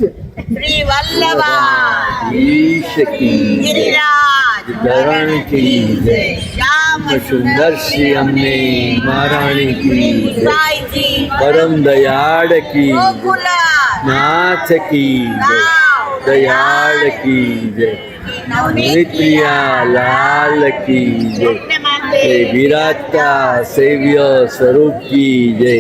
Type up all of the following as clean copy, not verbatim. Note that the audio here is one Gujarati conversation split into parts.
श्री वल्लभा ईश की गिरिराज धरण की जय। श्याम सुंदर श्री अम्मे महारानी की जय। साई जी परम दयाड़ की जय। गोकुल नाथ की जय। दयाड़ की जय। नवनीत्रिया लाल की जय। जय विराजता सेव्य स्वरूप की जय।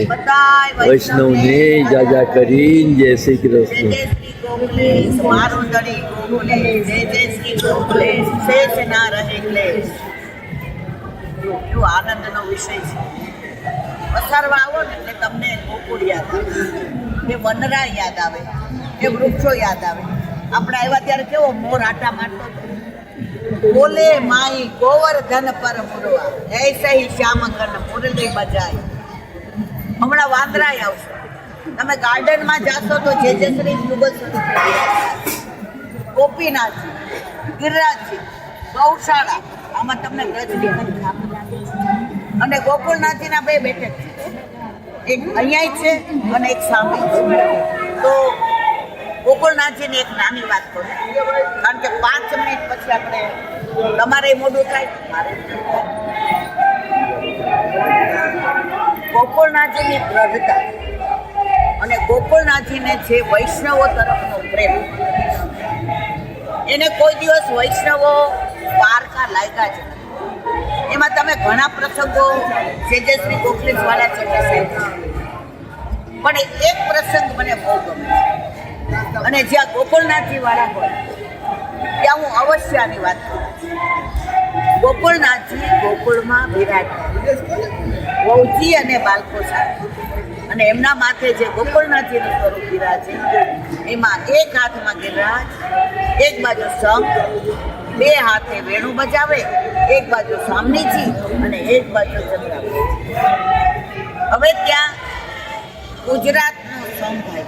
वैष्णव ने जाजा करीन जय श्री कृष्ण। जय श्री गोकुलेश मारो दड़ी गोकुलेश जय जय श्री गोकुलेश शेष ना રહે ક્લેશ. જો આનંદનો વિષય છે. પસારવા આવો ને એટલે તમને ગોકુળ યાદ આવે, એ વનરા યાદ આવે, એ વૃક્ષો યાદ આવે. આપણે આવ્યા ત્યારે કેવો મોર આટા મારતો હતો, બોલે માઈ ગોવર્ધન પર મુરવા એસે હી શ્યામકન મુરલી બજાય. હમણાં વાંદરાય આવશે. તમે ગાર્ડનમાં જાશો તો જે શ્રી યુગલ સ્વરૂપ, ગોપીનાથજી, ગિરિરાજજી, ગૌશાળા, આમાં તમને અને ગોકુળનાથજીના બે બેઠક છે, એક અહીંયા છે અને એક સામે છે. તો ગોકુળનાથજીની એક નાની વાત કરું, કારણ કે 5 મિનિટ પછી આપણે તમારે મોડું થાય, મારે ગોકુળનાથજીની દ્રઢતા અને ગોકુળનાથજીને છે વૈષ્ણવો તરફનો પ્રેમ, એને કોઈ દિવસ વૈષ્ણવો પારકા લાગ્યા છે. એમાં તમે ઘણા પ્રસંગો જે શ્રી ગોખલેશ વાળા છે, પણ એક પ્રસંગ મને બહુ ગમે છે અને જ્યાં ગોકુળનાથજી વાળા હોય ત્યાં હું અવશ્ય આની વાત કરું. ગોકુળનાથજી ગોકુળમાં બિરાજતા, વહુજી અને બાળકો સાથે, અને એમના માથે જે ગોકુળનાથજીનું સ્વરૂપ બિરાજે, એમાં એક હાથમાં ગિરિરાજ, એક બાજુ શંખ, બે હાથે વેણુ બજાવે, એક બાજુ સામનીજી અને એક બાજુ ચંદ્રાવતી. હવે ત્યાં ગુજરાતનું સંભાઈ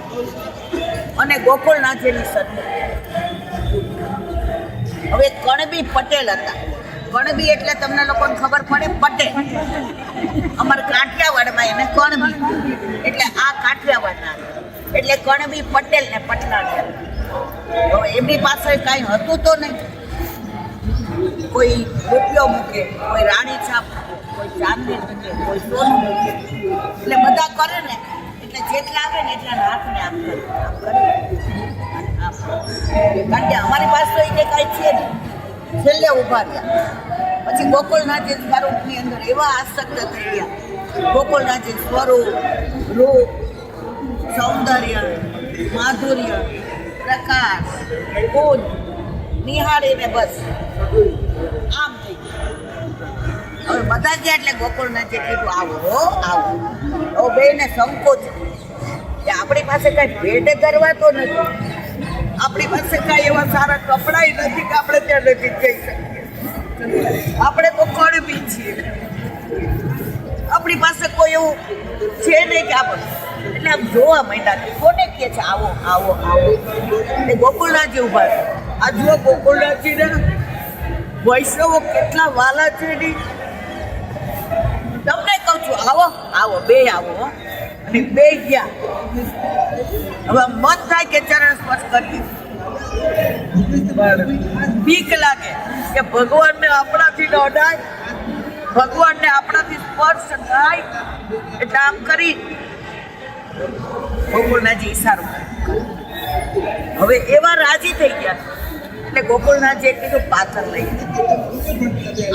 અને ગોકુળનાથજીની સન્મુખ. હવે કણબી પટેલ હતા. કણબી એટલે તમને લોકોને ખબર પડે, પટેલ. અમારા કાઠિયાવાડમાં એને કણબી, એટલે આ કાઠિયાવાડના, એટલે કણબી પટેલ ને પટલાણ. હવે એમની પાસે કાંઈ હતું તો નહીં. કોઈ રૂપિયો મૂકે, કોઈ રાણી છાપ મૂકે, કોઈ ચાંદી મૂકે, કોઈ સોનું મૂકે, એટલે બધા કરે ને, એટલે જેટલા આવે ને એટલા હાથને આમ કરે, કારણ કે અમારી પાસે તો એને કાંઈ છે નહીં. છેલ્લે ઊભા રહ્યા પછી ગોકુળનાથજી સ્વરૂપની અંદર એવા આસક્ત થઈ ગયા. ગોકુળનાથજી સ્વરૂપ, રૂપ, સૌંદર્ય, માધુર્ય, પ્રકાશ, ગુણ નિહાળીને બસ આમ થઈ ગયા. હવે બધા ગયા એટલે ગોકુળનાથજી કીધું આવો આવો. હવે બેને સંકોચ કે આપણી પાસે કાંઈ ભેટ ધરવા તો નથી, આપણી પાસે કાંઈ એવા સારા કપડાં નથી કે આપણે ત્યાં નથી જઈ શકીએ. આપણે તો કણબી છીએ, આપણી પાસે કોઈ એવું છે નહીં કે આપણે, એટલે આમ જોવા માંડ્યા કોને કહે છે આવો આવો આવો. એટલે ગોકુળનાથજી ઉભા છે. આ જુઓ ગોકુળનાથજીને વૈષ્ણવો કેટલા વાલા છે નહીં. તમને કહું છું આવો આવો, બે આવો. અને બે ગયા. હવે મન થાય કે ચરણ સ્પર્શ કરીએ, બીક લાગે કે ભગવાનને આપણાથી ન અડાય, ભગવાનને આપણાથી સ્પર્શ થાય, એટલે આમ કરી ગોકુળનાથજી ઈશારો. હવે એવા રાજી થઈ ગયા એટલે ગોકુળનાથજીએ કીધું પાથર લઈ.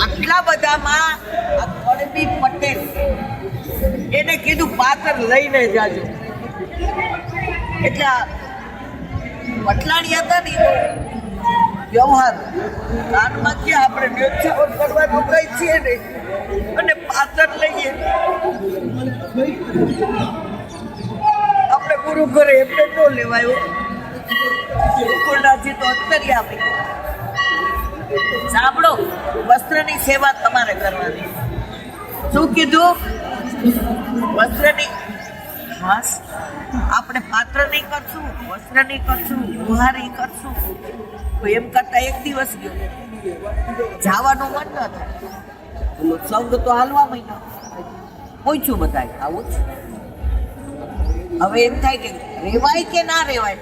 આટલા બધામાં આ કણબી પટેલ એને કીધું પાથર લઈને જાજો. એટલે પટલાણી હતા ને વ્યવહાર કાનમાં કે આપણે ન્યોછાવર કરવાનું કઈ છીએ નહીં અને પાથર લઈએ. આપણે ગુરુ ઘરે એમને ન લેવાયો. ગોકુળનાથજી તો અંતરી આપી. સાંભળો, વસ્ત્રની સેવા તમારે કરવાની. શું કીધું? વસ્ત્રની. હાસ, આપણે પાત્ર નહીં કરશું, વસ્ત્ર નહીં કરશું, વ્યવહાર નહીં કરશું, તો એમ કરતા એક દિવસ ગયો, જવાનું મન ન થાય. સંઘ તો હાલવા મહિના પૂછ્યું બધા આવું જ. હવે એમ થાય કે રેવાય કે ના રેવાય,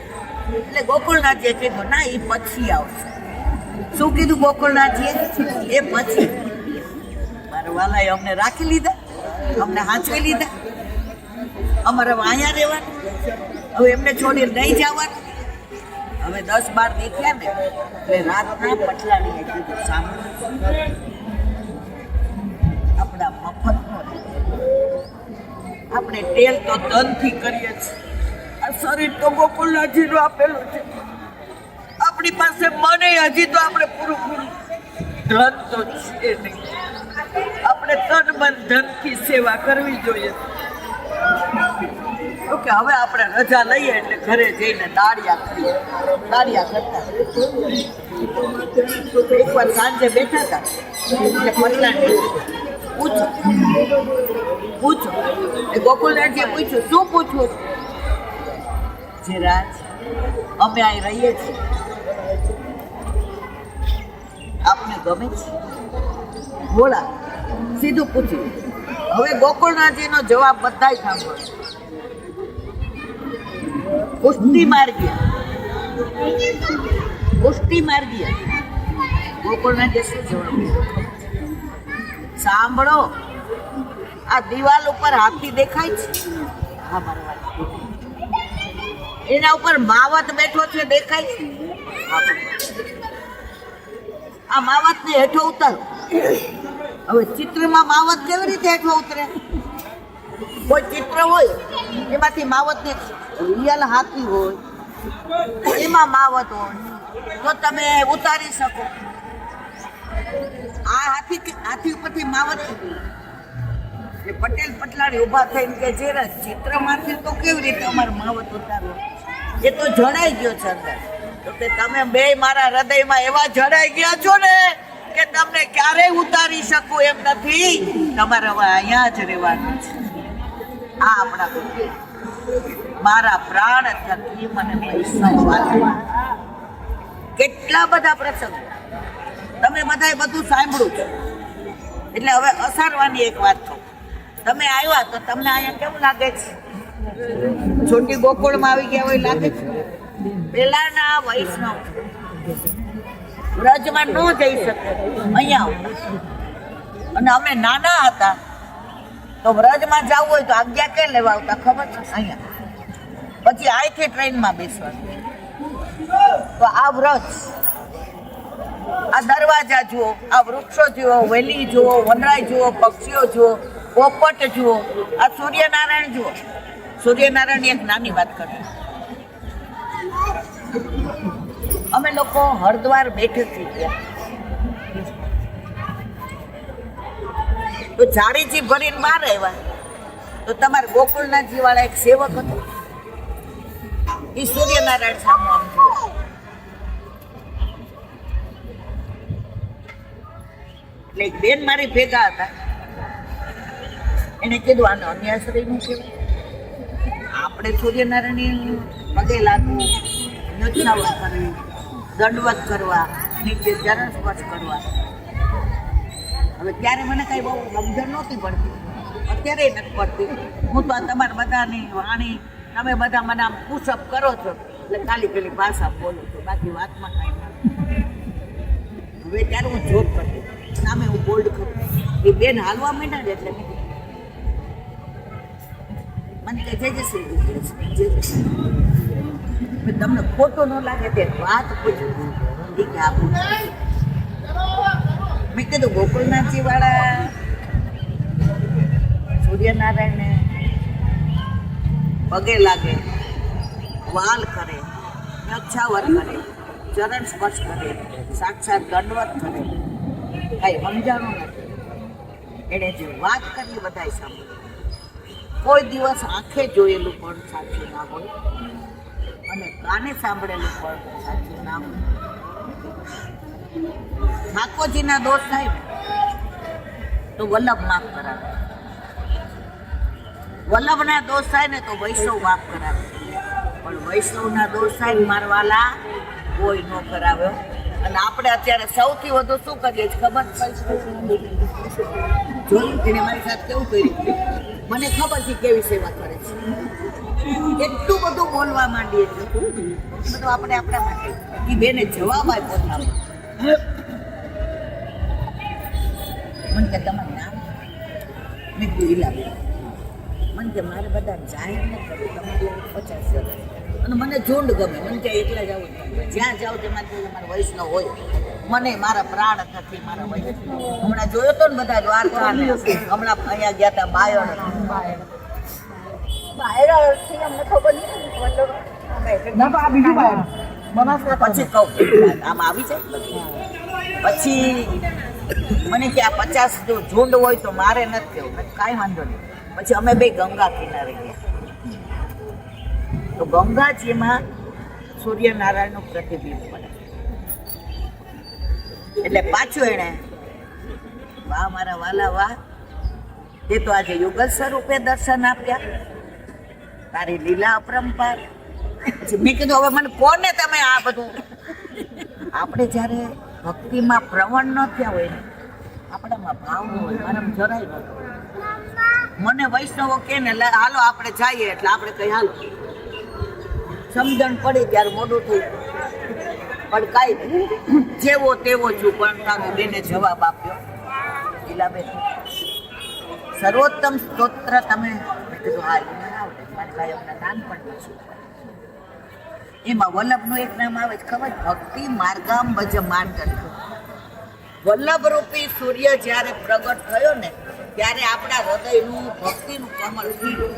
એટલે ગોકુળનાથજીએ કીધું ના, એ પછી આવશે. શું કીધું ગોકુળનાથજીએ? એ પછી. મારા વાલાએ અમને રાખી લીધા, અમને હાંચવી લીધા. અમારે હવે અહીંયા રહેવાનું, હવે એમને છોડીને નહીં જવાનું. હવે 10-12 દેખ્યા ને એટલે રાતના પટલાણીએ કીધું સાંભળો, આપણા મફતનો આપણે તેલ તો ધનથી કરીએ છીએ, આ શરીર તો ગોકુળનાથજીનું આપેલું છે. આપણી પાસે મને હજી તો આપણે પૂરું ધન તો છે નહીં. આપણે તન મન ધનથી સેવા કરવી જોઈએ. ઓકે, હવે આપણે રજા લઈએ એટલે ઘરે જઈને દાળિયા કરીએ. દાળિયા કરતા એકવાર સાંજે બેઠા હતા એટલે પટલાને પૂછો એ ગોકુળનાથજીએ પૂછ્યું, શું પૂછવું? જે રાજ, અમે અહીં રહીએ છીએ, આપને ગમે છે? બોલા, સીધું પૂછ્યું. હવે ગોકુળનાથજીનો જવાબ બધાય સાંભળો. પુષ્ટિ માર્ગીય, પુષ્ટિ માર્ગીય. ગોકુળનાથજી શું જવાબ? સાંભળો, આ દિવાલ ઉપર હાથી દેખાય છે? હા મારા વાલા. એના ઉપર માવત બેઠો છે, દેખાય છે? આ માવત ને હેઠો ઉતારો. હવે ચિત્રમાં માવત કેવી રીતે હેઠો ઉતરે? કોઈ ચિત્ર હોય એમાંથી માવત ને રિયલ હાથી હોય એમાં માવત હોય તો તમે ઉતારી શકો. આ હાથી ઉપરથી માવત પટેલ પટલાણી ઉભા થઈને કે જે ચિત્રમાંથી તો કેવી રીતે અમારે માવત ઉતારવો? એ તો જણાઈ ગયો છે અંદર. તો કે તમે બે મારા હૃદયમાં એવા જણાઈ ગયા છો ને કે તમને ક્યારેય ઉતારી શકું એમ નથી. તમારે હવે અહીંયા જ રહેવાનું છે. આ આપણા મારા પ્રાણ થકી મને વૈષ્ણવ કેટલા બધા પ્રસંગ તમે બધાએ બધું સાંભળ્યું છે. એટલે હવે અસારવાની એક વાત કહું. તમે આવ્યા તો તમને અહીંયા કેવું લાગે છે? છોટી ગોકુળમાં આવી ગયા હોય લાગે છે? પેલાના વૈષ્ણવ વ્રજમાં ન જઈ શકે, અહીંયા અને અમે નાના હતા તો વ્રજમાં જવું હોય તો આજ્ઞા કે લેવા આવતા ખબર છે? અહીંયા. પછી અહીંથી ટ્રેનમાં બેસવાનું. તો આ વ્રજ, આ દરવાજા જુઓ, આ વૃક્ષો જુઓ, વેલી જુઓ, વનરાય જુઓ, પક્ષીઓ જુઓ, પોપટ જુઓ, આ સૂર્યનારાયણ જુઓ. સૂર્યનારાયણની એક નાની વાત કરું. અમે લોકો હરિદ્વાર બેઠક થઈ ગયા તો જાડીજી ભરીને બહાર આવ્યા તો તમારે ગોકુળનાથજી વાળા એક સેવક હતો, એ સૂર્યનારાયણ સામે આમ જોયો. એટલે એક બેન મારી ભેગા હતા, એને કીધું આને અન્યાશ્રયનું કહેવાય. આપણે સૂર્યનારાયણ પગે લાગવું, નોચાવત કરવી, દંડવત કરવા, નીચે ચરણ સ્પર્શ કરવા. હવે ત્યારે મને કઈ બહુ સમજણ નહોતી પડતી, અત્યારે નથી પડતી. હું તો તમારા બધાની વાણી, તમે બધા મને આમ પુશઅપ કરો છો એટલે ખાલી પેલી ભાષા બોલું છું, બાકી વાતમાં કાંઈ નથી. હવે ત્યારે હું જોબ કરતી, સામે હું બોલ્ડ કરું. એ બેન હાલવા માંડ્યા ને એટલે મને કે જય શ્રી તમને ખોટું ન લાગે તે વાત પૂછ્યું. મેં કીધું ગોકુળનાથજી વાળા સૂર્યનારાયણને પગે લાગે, વાલ કરે, નક્ષાવર કરે, ચરણ સ્પર્શ કરે, સાક્ષાત દંડવત કરે, કઈ સમજાણું નથી. એણે જે વાત કરી બધાય સાંભળ્યું. કોઈ દિવસ આંખે જોયેલું પણ સાચું ના હોય અને કાને સાંભળેલું પણ સાચું ના હોય. ઠાકોરજીના દોષ થાય ને તો વલ્લભ માફ કરાવે, વલ્લભના દોષ થાય ને તો વૈષ્ણવ માફ કરાવે, પણ વૈષ્ણવના દોષ થાય ને મારવાલા કોઈ ન કરાવ્યો. અને આપણે અત્યારે સૌથી વધુ શું કરીએ છીએ ખબર? જોયું એને મારી સાથે કેવું કર્યું, મને ખબર છે કેવી સેવા કરે છે. એટલું બધું બોલવા માંડીએ છીએ બધું આપણે આપણા માટે એ બેને જવાબ આપ્યો હતો. મને કે તમારું નામ મેં કીધું ઈલાબેન. મને કે મારે બધા જાહેર ન કરવું તમારી 50 જણ અને મને ઝુંડ ગમે મને કે એકલા જ આવું જ્યાં જાઓ તેમાંથી મારા વૈષ્ણવ હોય મને મારા પ્રાણ નથી મારા વૈષ્ણવ. હમણાં જોયો તો ને બધા દ્વારકા ને હમણાં અહીંયા ગયા હતા બાયડ અમને ખબર નહીં પછી કહું આમ આવી જાય પછી મને કે આ 50 જો ઝુંડ હોય તો મારે નથી કેવું કાંઈ વાંધો નહીં. પછી અમે બે ગંગા કિનારે ગયા તો ગંગાજીમાં સૂર્યનારાયણનું પ્રતિબિંબ પડે એટલે પાછું એણે વાહ મારા વાલા વાહ તે તો આજે યુગલ સ્વરૂપે દર્શન આપ્યા તારી લીલા અપરંપાર. પછી મેં કીધું હવે મને કોને તમે આ બધું આપણે જ્યારે ભક્તિમાં પ્રવણ ન થયા હોય ને આપણામાં ભાવ ન હોય મારામાં જરાય નહોતો. મને વૈષ્ણવો કે ને હાલો આપણે જઈએ એટલે આપણે કઈ હાલો સમજણ પડી ત્યારે મોડું થઈ પણ કાંઈ નહીં જેવો તેવો છું પણ તારો બેને જવાબ આપ્યો ઈલાબેન સર્વોત્તમ સ્તોત્ર તમે. મેં કીધું હા એને આવડે મારી ભાઈ અમને નાનપણથી છું. એમાં વલ્લભનું એક નામ આવે છે ખબર ભક્તિ માર્ગામ ભજ માંડન. વલ્લભ રૂપી સૂર્ય જ્યારે પ્રગટ થયો ને ત્યારે આપણા હૃદયનું ભક્તિનું કમળ ખીલ્યું.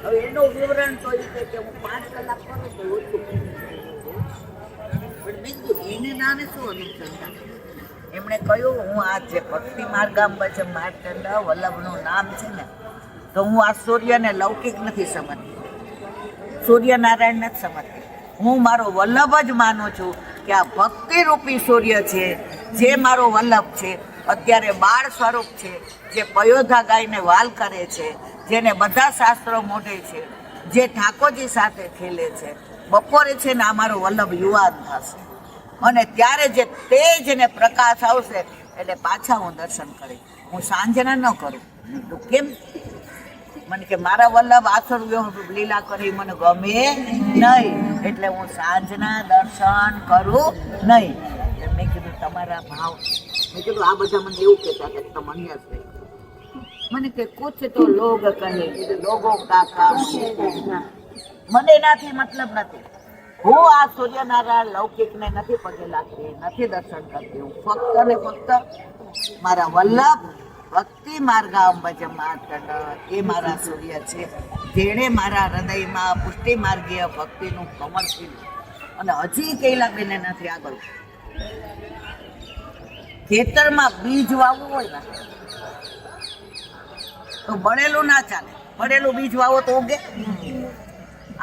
હવે એનું વિવરણ તો એ છે કે હું 5 કલાક કરું તો ઓછું પણ મેં કીધું એને નાને શું અનુસંધાન. એમણે કહ્યું હું આ જે ભક્તિ માર્ગામ ભજ માંડન વલ્લભનું નામ છે ને તો હું આ સૂર્યને લૌકિક નથી સમજતી સૂર્યનારાયણ નથી સમજતી. હું મારો વલ્લભ જ માનું છું કે આ ભક્તિ રૂપી સૂર્ય છે જે મારો વલ્લભ છે અત્યારે બાળ સ્વરૂપ છે જે પયોધા ગાયને વાલ કરે છે જેને બધા શાસ્ત્રો મોઢે છે જે ઠાકોરજી સાથે ખેલે છે બપોરે છે ને આ મારો વલ્લભ યુવાન થશે અને ત્યારે જે તેજ ને પ્રકાશ આવશે એટલે પાછા હું દર્શન કરીશ. હું સાંજના ન કરું તો કેમ મને કે મારા વલ્લભ આસર લીલા કરી મને ગમે નહીં એટલે હું સાંજના દર્શન કરું નહીં. મેં કીધું તમારા ભાવ મેં કીધું આ બધા મને એવું કહેતા કે તમને મને કે કુછ તો લોગ કહે લોગો કા કામ મને એનાથી મતલબ નથી. હું આ સૂર્યનારાયણ લૌકિકને નથી પગે લાગતી નથી દર્શન કરતી. હું ફક્ત ને ફક્ત મારા વલ્લભ ભક્તિ માર્ગામ ભજ માંડન એ મારા સૂર્ય છે જેણે મારા હૃદયમાં પુષ્ટિ માર્ગીય ભક્તિનું કમળ ખીલ્યું. અને હજી કૈલાબેન નથી આગળ ખેતરમાં બીજ વાવવું હોય ને તો બળેલું ના ચાલે. બળેલું બીજ વાવો તો ઉગે.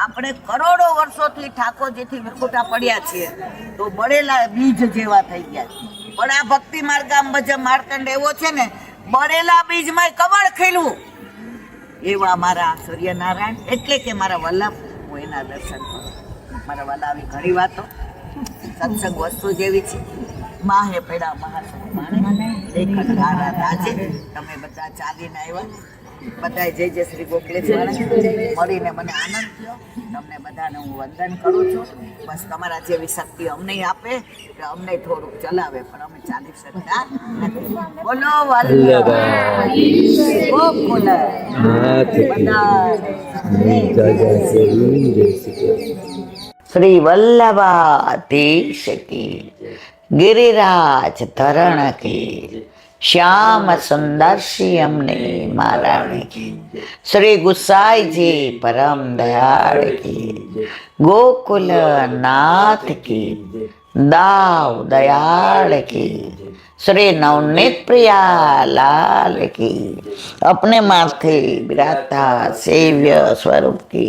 આપણે કરોડો વર્ષોથી ઠાકોરજીથી વિખૂટા પડ્યા છીએ તો બળેલા બીજ જેવા થઈ ગયા છે. પણ આ ભક્તિ માર્ગામ ભજ માંડન એવો છે ને બળેલા બીજમાં કમળ ખીલવું એવા મારા સૂર્યનારાયણ એટલે કે મારા વલ્લભ હું એના દર્શન કરું. મારા વાલા આવી ઘણી વાતો સત્સંગ વસ્તુ જેવી છે. માહે પેડા મહાસંગ માણે લેખન ગારા રાજે. તમે બધા ચાલીને આવ્યા બધા જય જય શ્રી ગોખલેશ્વર મળીને મને આનંદ થયો. તમને બધાને હું વંદન કરું છું. બસ તમારા જેવી શક્તિ અમને આપે કે અમને થોડુંક ચલાવે પણ અમે ચાલી શકતા નથી. બોલો વલ્લભ ગોકુલ શ્રી વલ્લભાધીશ કી गिरिराज धरण की श्याम सुंदर अमने महाराणी की श्री गुसाई जी परम दयाल की गोकुल नाथ की दाव दयाल की श्री नवनीत प्रिया लाल की अपने माथे बिराता सेव्य स्वरूप की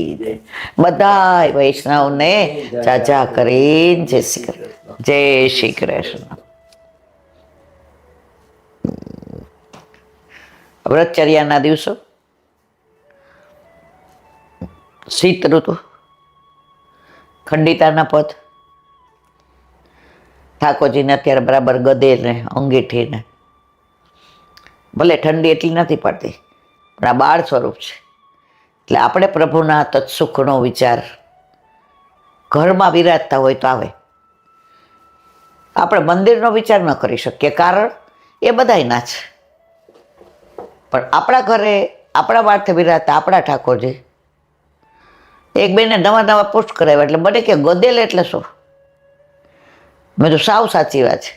बधाई वैष्णव ने चाचा करीन जय श्री कृष्ण। વ્રતચર્યાના દિવસો શીત ઋતુ ખંડિતાના પદ ઠાકોરજીને અત્યારે બરાબર ગદે ને અંગીઠીને ભલે ઠંડી એટલી નથી પડતી પણ આ બાળ સ્વરૂપ છે એટલે આપણે પ્રભુના તત્સુખનો વિચાર ઘરમાં વિરાજતા હોય તો આવે. આપણે મંદિરનો વિચાર ન કરી શકીએ, કારણ એ બધાયના છે. પણ આપણા ઘરે આપણા માથે વિરાજતા આપણા ઠાકોરજી. એક બેને નવા પોસ્ટ કરાવ્યા એટલે મને કે ગદેલ એટલે શું? મેં તો સાવ સાચી વાત છે.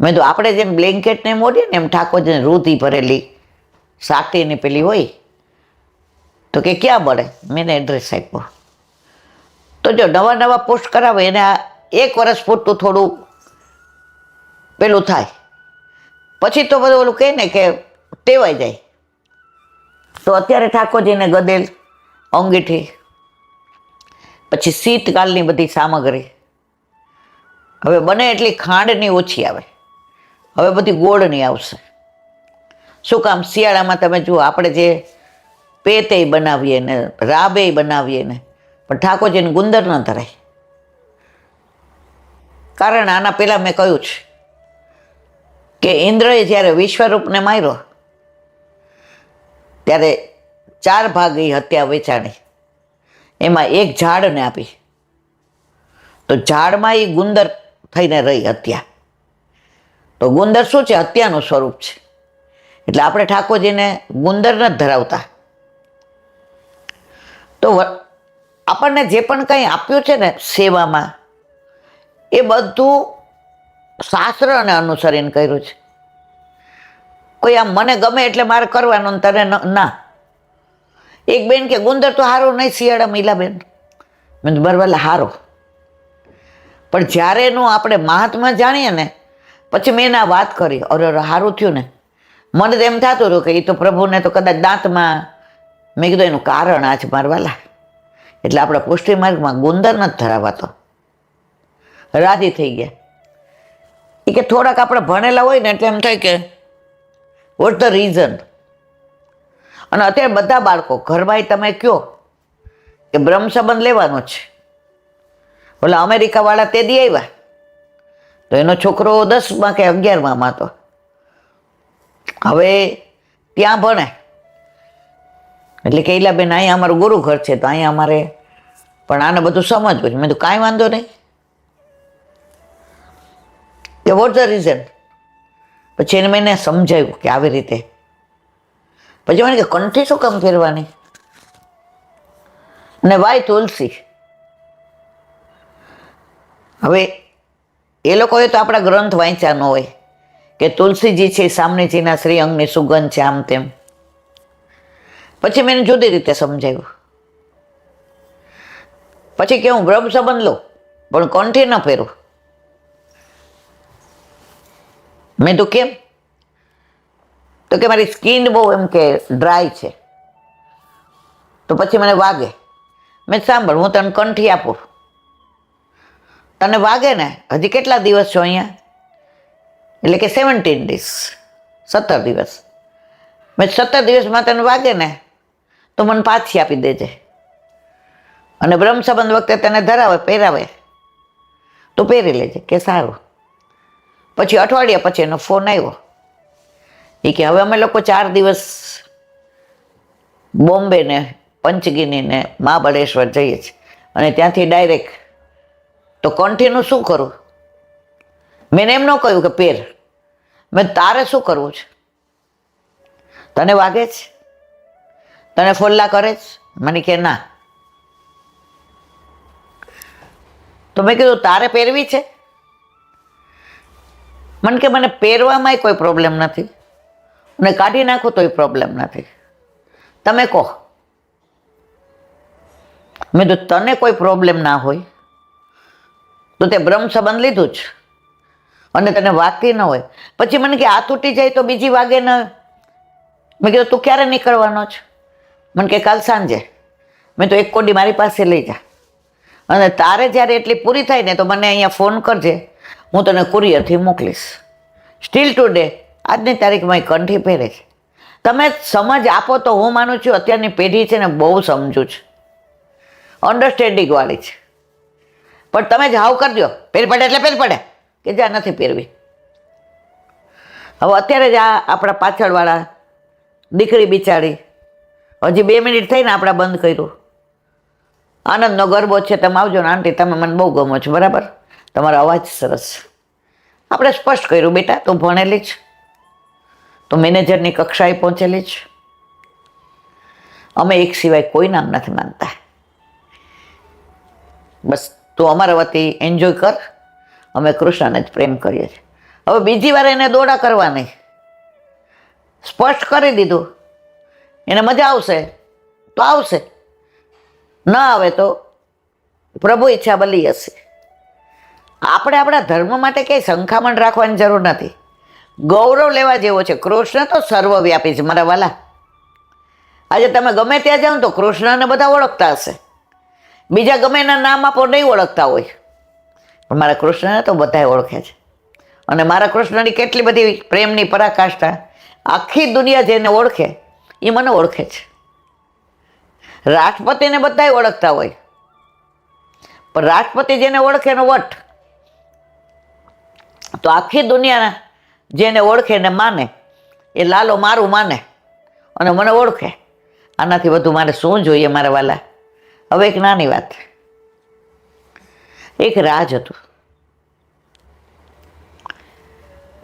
મેં તો આપણે જેમ બ્લેન્કેટને મોડીએ ને એમ ઠાકોરજીને રૂધી ભરેલી સાટીની પેલી હોય. તો કે ક્યાં મળે? મેં એડ્રેસ આપ્યો. તો જો નવા પોસ્ટ કરાવે એને આ 1 વર્ષ પૂરતું થોડું પેલું થાય, પછી તો બધું ઓલું કહે ને કે ટેવાઈ જાય. તો અત્યારે ઠાકોરજીને ગદેલ, અંગીઠી, પછી શીતકાલની બધી સામગ્રી, હવે બને એટલી ખાંડની ઓછી આવે, હવે બધી ગોળની આવશે. શું કામ? શિયાળામાં તમે જુઓ આપણે જે પેતે બનાવીએ ને રાબે બનાવીએ ને, પણ ઠાકોરજીને ગુંદર ન ધરાય. કારણ આના પહેલાં મેં કહ્યું છે કે ઇન્દ્રએ જ્યારે વિશ્વરૂપને માર્યો ત્યારે 4 ભાગ એ હત્યા વેચાણી, એમાં એક ઝાડને આપી. તો ઝાડમાં એ ગુંદર થઈને રહી હત્યા. તો ગુંદર શું છે? હત્યાનું સ્વરૂપ છે. એટલે આપણે ઠાકોરજીને ગુંદર નથી ધરાવતા. તો આપણને જે પણ કંઈ આપ્યું છે ને સેવામાં, એ બધું શાસ્ત્રને અનુસરીને કર્યું છે. કોઈ આમ મને ગમે એટલે મારે કરવાનું, તને ના. એક બેન કે ગુંદર તો સારું નહીં શિયાળા મીલાબેન. મેં બરવાલા સારો, પણ જ્યારે એનું આપણે મહાત્મા જાણીએ ને પછી મેં એના વાત કરી, અરે સારું થયું ને. મને તો એમ થતું હતું કે એ તો પ્રભુને તો કદાચ દાંતમાં. મેં કીધું એનું કારણ આ છે મારવાલા. એટલે આપણા પુષ્ટિ માર્ગમાં ગુંદર નથી ધરાવાતો. રાજી થઈ ગયા. એ કે થોડાક આપણે ભણેલા હોય ને એટલે એમ થાય કે વોટ ધ રીઝન. અને અત્યારે બધા બાળકો ઘરમાં તમે કહો કે બ્રહ્મ સંબંધ લેવાનો છે, ઓલા અમેરિકાવાળા તે દી આવ્યા તો એનો છોકરો 10માં કે 11માં હતો. હવે ત્યાં ભણે એટલે કે બેન અહીંયા અમારું ગુરુ ઘર છે તો અહીંયા અમારે પણ આને બધું સમજવું છે. મેં તો કાંઈ વાંધો નહીં. કે વોટ ધ રીઝન? પછી એને મેં એને સમજાવ્યું કે આવી રીતે. પછી મને કે કંઠી શું કામ ફેરવાની? અને વાય તુલસી. હવે એ લોકોએ તો આપણા ગ્રંથ વાંચ્યા ન હોય કે તુલસીજી છે સામનેજીના શ્રી અંગની સુગંધ છે આમ તેમ. પછી મેં એને જુદી રીતે સમજાવ્યું. પછી કે હું બ્રહ્મ સંબંધ લઉં પણ કંઠી ન પહેરું. મેં તો કેમ? તો કે મારી સ્કિન બહુ એમ કે ડ્રાય છે તો પછી મને વાગે. મેં સાંભળ, હું તને કંઠી આપું, તને વાગે ને હજી કેટલા દિવસ છો અહીંયા? એટલે કે 17 days, 17 દિવસ. મેં 17 દિવસમાં તને વાગે ને તો મને પાછી આપી દેજે. અને બ્રહ્મ સંબંધ વખતે તને ધરાવે પહેરાવે તો પહેરી લેજે. કે સારું. પછી અઠવાડિયા પછી એનો ફોન આવ્યો. એ કે હવે અમે લોકો 4 દિવસ બોમ્બે ને પંચગીની ને મહાબળેશ્વર જઈએ છીએ અને ત્યાંથી ડાયરેક્ટ. તો કંઠીનું શું કરું? મેં એમ ન કહ્યું કે પહેર. મેં તારે શું કરવું છે? તને વાગે છે? તને ફોલ્લા કરે છે? મને કે ના. તો મેં કીધું તારે પહેરવી છે? મને કે મને પહેરવામાંય કોઈ પ્રોબ્લેમ નથી અને કાઢી નાખું તોય પ્રોબ્લેમ નથી. તમે કહો. મેં તો તને કોઈ પ્રોબ્લેમ ના હોય તો તે બ્રહ્મ સંબંધ લીધું જ અને તને વાગતી ન હોય. પછી મને કે આ તૂટી જાય તો બીજી વાગે ન. મેં કીધું તું ક્યારે નીકળવાનો છે? મને કે કાલ સાંજે. મેં તો એક કોડી મારી પાસે લઈ જા અને તારે જ્યારે એટલી પૂરી થાય ને તો મને અહીંયા ફોન કરજે, હું તને કુરિયરથી મોકલીશ. સ્ટીલ ટુડે આજની તારીખમાં એ કંઠી પહેરે છે. તમે સમજ આપો તો હું માનું છું અત્યારની પેઢી છે ને બહુ સમજુ છે, અન્ડરસ્ટેન્ડિંગ વાળી છે. પણ તમે જ હાવ કરી દો પહેર પડે એટલે પહેર પડે કે જ્યાં નથી પહેરવી. હવે અત્યારે જ આ આપણા પાછળવાળા દીકરી બિચારી હજી 2 મિનિટ થઈને આપણે બંધ કર્યું. આનંદનો ગરબો છે, તમે આવજો ને આંટી, તમે મને બહુ ગમો છો, બરાબર, તમારો અવાજ સરસ. આપણે સ્પષ્ટ કર્યું, બેટા તું ભણેલી જ, તું મેનેજરની કક્ષાએ પહોંચેલી જ. અમે એક સિવાય કોઈ નામ નથી માનતા. બસ તું અમારા વતી એન્જોય કર, અમે કૃષ્ણને જ પ્રેમ કરીએ છીએ. હવે બીજી વાર એને દોડા કરવા નહીં, સ્પષ્ટ કરી દીધું. એને મજા આવશે તો આવશે, ન આવે તો પ્રભુ ઈચ્છા બલી હશે. આપણે આપણા ધર્મ માટે કંઈ સંખામણ રાખવાની જરૂર નથી. ગૌરવ લેવા જેવો છે. કૃષ્ણ તો સર્વવ્યાપી છે મારા વાલા. આજે તમે ગમે ત્યાં જાઓ તો કૃષ્ણને બધા ઓળખતા હશે, બીજા ગમે એના નામ આપો નહીં ઓળખતા હોય, પણ મારા કૃષ્ણને તો બધાએ ઓળખે છે. અને મારા કૃષ્ણની કેટલી બધી પ્રેમની પરાકાષ્ઠા, આખી દુનિયા જેને ઓળખે એ મને ઓળખે છે. રાષ્ટ્રપતિને બધાએ ઓળખતા હોય, પણ રાષ્ટ્રપતિ જેને ઓળખે એનો વટ. તો આખી દુનિયાના જેને ઓળખે ને માને એ લાલો મારું માને અને મને ઓળખે. આનાથી વધુ મારે શું જોઈએ મારા વાલા? હવે એક નાની વાત. એક રાજ હતું,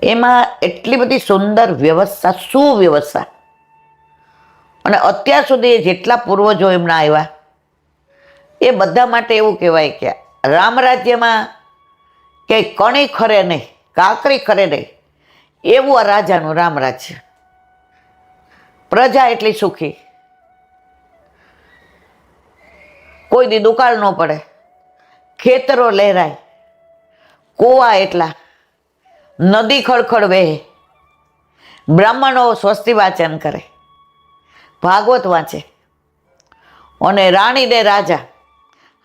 એમાં એટલી બધી સુંદર વ્યવસ્થા, સુવ્યવસ્થા, અને અત્યાર સુધી જેટલા પૂર્વજો એમના આવ્યા એ બધા માટે એવું કહેવાય કે રામ રાજ્યમાં કંઈ કણી ખરે નહીં, કાકરી ખરે નહીં, એવું આ રાજાનું રામ રાજ્ય. પ્રજા એટલી સુખી, કોઈ દી દુકાળ ન પડે, ખેતરો લહેરાય, કૂવા એટલા, નદી ખળખળ વહે, બ્રાહ્મણો સ્વસ્તિ વાચન કરે, ભાગવત વાંચે, અને રાણી ને રાજા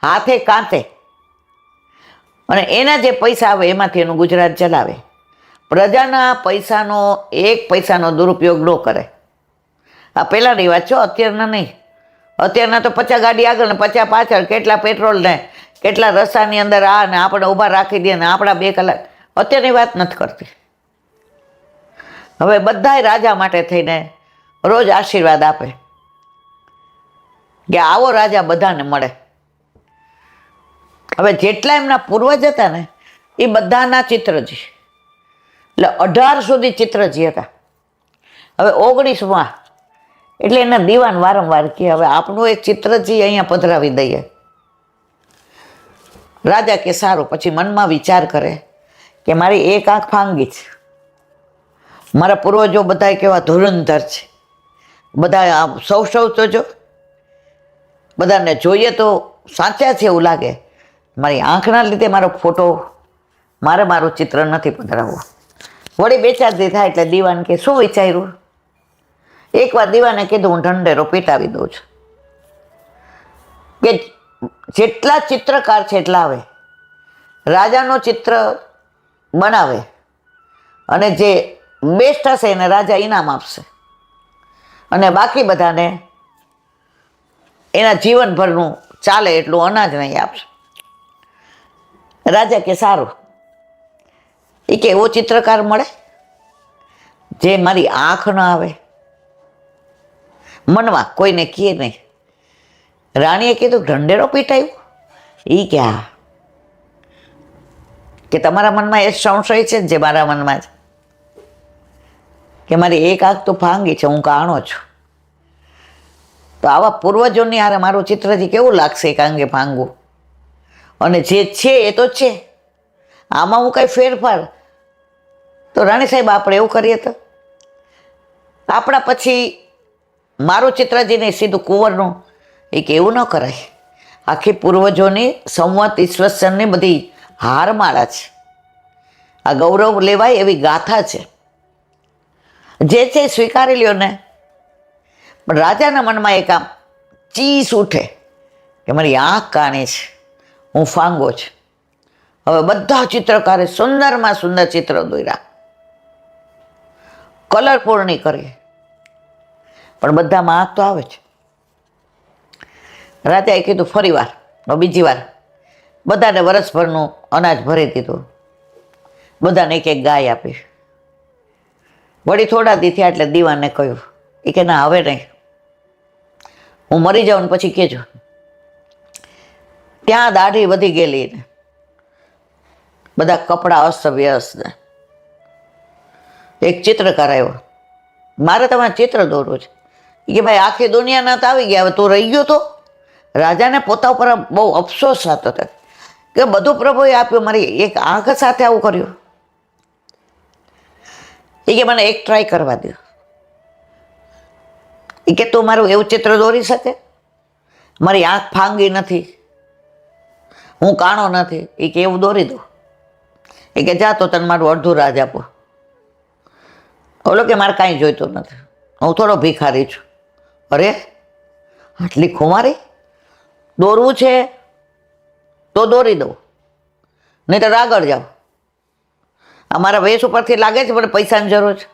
હાથે કાંતે, અને એના જે પૈસા આવે એમાંથી એનું ગુજરાત ચલાવે. પ્રજાના પૈસાનો 1 પૈસાનો દુરુપયોગ ન કરે. આ પહેલાંની વાત છો, અત્યારના નહીં. અત્યારના તો 50 ગાડી આગળ ને 50 પાછળ, કેટલા પેટ્રોલ ને કેટલા રસ્તાની અંદર આ ને આપણે ઊભા રાખી દે ને આપણા 2 કલાક. અત્યારની વાત નથી કરતી. હવે બધાય રાજા માટે થઈને રોજ આશીર્વાદ આપે કે આવો રાજા બધાને મળે. હવે જેટલા એમના પૂર્વજ હતા ને એ બધાના ચિત્રજી, એટલે 18 સુધી ચિત્રજી હતા. હવે 19માં એટલે એના દીવાન વારંવાર કે હવે આપણું એક ચિત્રજી અહીંયા પધરાવી દઈએ. રાજા કે સારું. પછી મનમાં વિચાર કરે કે મારી એક આંખ ફાંગી છે, મારા પૂર્વજો બધા કેવા ધુરંધર છે, બધા સૌ તો જો બધાને જોઈએ તો સાચા છે એવું લાગે, મારી આંખના લીધે મારો ફોટો, મારું ચિત્ર નથી પધરાવવું. વળી 2-4 દી થાય એટલે દીવાન કે શું વિચાર્યું? એકવાર દીવાને કીધું હું ઢંઢેરો પીટાવી દઉં છું કે જેટલા ચિત્રકાર છે એટલા આવે, રાજાનું ચિત્ર બનાવે, અને જે બેસ્ટ હશે એને રાજા ઇનામ આપશે, અને બાકી બધાને એના જીવનભરનું ચાલે એટલું અનાજ નહીં આપશે. રાજા કે સારું. એ કે એવો ચિત્રકાર મળે જે મારી આંખ ન આવે, મનમાં કોઈને કહે નહીં. રાણીએ કીધું ઢંઢેરો પીટાયું? એ કે હા. કે તમારા મનમાં એ સંશય છે જે મારા મનમાં છે કે મારી એક આંખ તો ફાંગી છે, હું કાણો છું. તો આવા પૂર્વજોની હારે મારું ચિત્રજી કેવું લાગશે એક આંગે ફાંગવું? અને જે છે એ તો છે, આમાં હું કંઈ ફેરફાર. તો રાણી સાહેબ આપણે એવું કરીએ તો આપણા પછી મારું ચિત્રજી નહીં, સીધું કુંવરનું. એ કે એવું ન કરાય. આખી પૂર્વજોની સંવત ઈશ્વરની બધી હારમાળા છે, આ ગૌરવ લેવાય એવી ગાથા છે. જે છે એ સ્વીકારી લ્યો ને. પણ રાજાના મનમાં એક આમ ચીસ ઉઠે કે મારી આંખ કાણી છે, હું ફાંગો છે. હવે બધા ચિત્રકારે સુંદરમાં સુંદર ચિત્ર દોર્યા, કલરફુલ નહીં કરીએ, પણ બધામાં આંખ તો આવે છે. રાજાએ કીધું ફરી વાર, બીજી વાર બધાને વરસભરનું અનાજ ભરી દીધું, બધાને એક એક ગાય આપી. વળી થોડા દી થયા એટલે દીવાને કહ્યું, એ કે ના હવે નહીં, હું મરી જાઉં ને પછી કહેજો. ત્યાં દાઢી વધી ગયેલી ને બધા કપડાં અસ્તવ્યસ્ત ને એક ચિત્રકાર આવ્યો, મારે તમારે ચિત્ર દોરવું છે. કે ભાઈ આખી દુનિયાના તો આવી ગયા, હવે તું રહી ગયો તો. રાજાને પોતા ઉપર બહુ અફસોસ થતો હતો કે બધું પ્રભુએ આપ્યું, મારી એક આંખ સાથે આવું કર્યું. એ કે મને એક ટ્રાય કરવા દો. એ કે તું મારું એવું ચિત્ર દોરી શકે? મારી આંખ ફાંગી નથી, હું કાણો નથી. એ કે એવું દોરી દો. એ કે જા તો તને મારું અડધું રાજ આપો. બોલો કે મારે કાંઈ જોઈતું નથી, હું થોડો ભિખારી છું. અરે આટલી ખુમારી, દોરવું છે તો દોરી દઉં, નહીં તો આગળ જાઓ. અમારા વેશ ઉપરથી લાગે છે પણ પૈસાની જરૂર છે,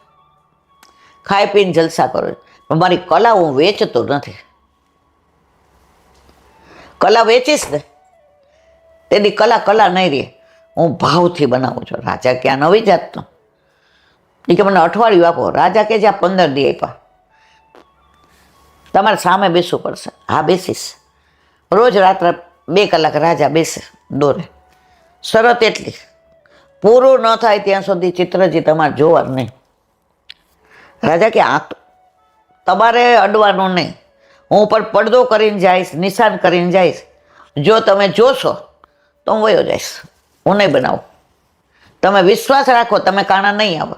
ખાઈ પીને જલસા કરો છો. પણ મારી કલા હું વેચતો નથી. કલા વેચીશ ને તેની કલા નહીં રહે, હું ભાવથી બનાવું છું. રાજા ક્યાં નવી જાતનો. એ કે મને અઠવાડિયું આપો. રાજા કે જ્યાં 15 દી આપ્યા. તમારે સામે બેસવું પડશે. હા બેસીશ. રોજ રાત્રે 2 કલાક રાજા બેસે દોરે. શરત એટલી, પૂરું ન થાય ત્યાં સુધી ચિત્રજી તમારે જોવા નહીં. રાજા કે આ તમારે અડવાનું નહીં, હું ઉપર પડદો કરીને જઈશ, નિશાન કરીને જઈશ. જો તમે જોશો તો હું વયો જઈશ, હું નહીં બનાવું. તમે વિશ્વાસ રાખો, તમે કાણા નહીં આવો,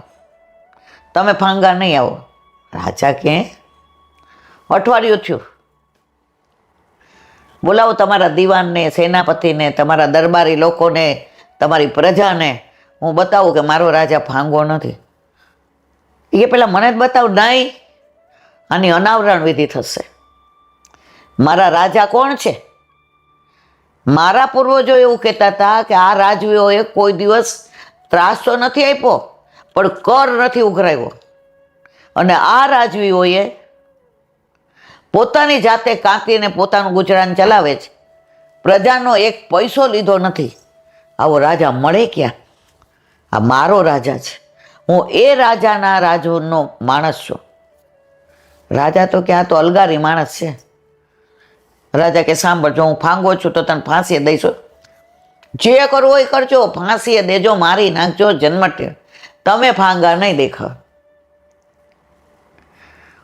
તમે ફાંગા નહીં આવો. રાજા કે અઠવાડિયું થયું, બોલાવો તમારા દીવાનને, સેનાપતિને, તમારા દરબારી લોકોને, તમારી પ્રજાને. હું બતાવું કે મારો રાજા ફાંગો નથી. એ પેલા મને જ બતાવ. નહીં, આની અનાવરણ વિધિ થશે. મારા રાજા કોણ છે? મારા પૂર્વજો એવું કહેતા હતા કે આ રાજવીઓએ કોઈ દિવસ ત્રાસ તો નથી આપ્યો, પણ કર નથી ઉઘરાવ્યો. અને આ રાજવીઓએ પોતાની જાતે કાંકીને પોતાનું ગુજરાન ચલાવે છે, પ્રજાનો એક પૈસો લીધો નથી. આવો રાજા મળે ક્યાં? આ મારો રાજા છે, હું એ રાજાના રાજનો માણસ છું. રાજા તો કે આ તો અલગારી માણસ છે. રાજા કે સાંભળજો, હું ફાંગો છું તો તને ફાંસી દઈશું. જે કરવું હોય કરજો, ફાંસી દેજો, મારી નાખજો, જન્મટે. તમે ફાંગા નહીં દેખાવ.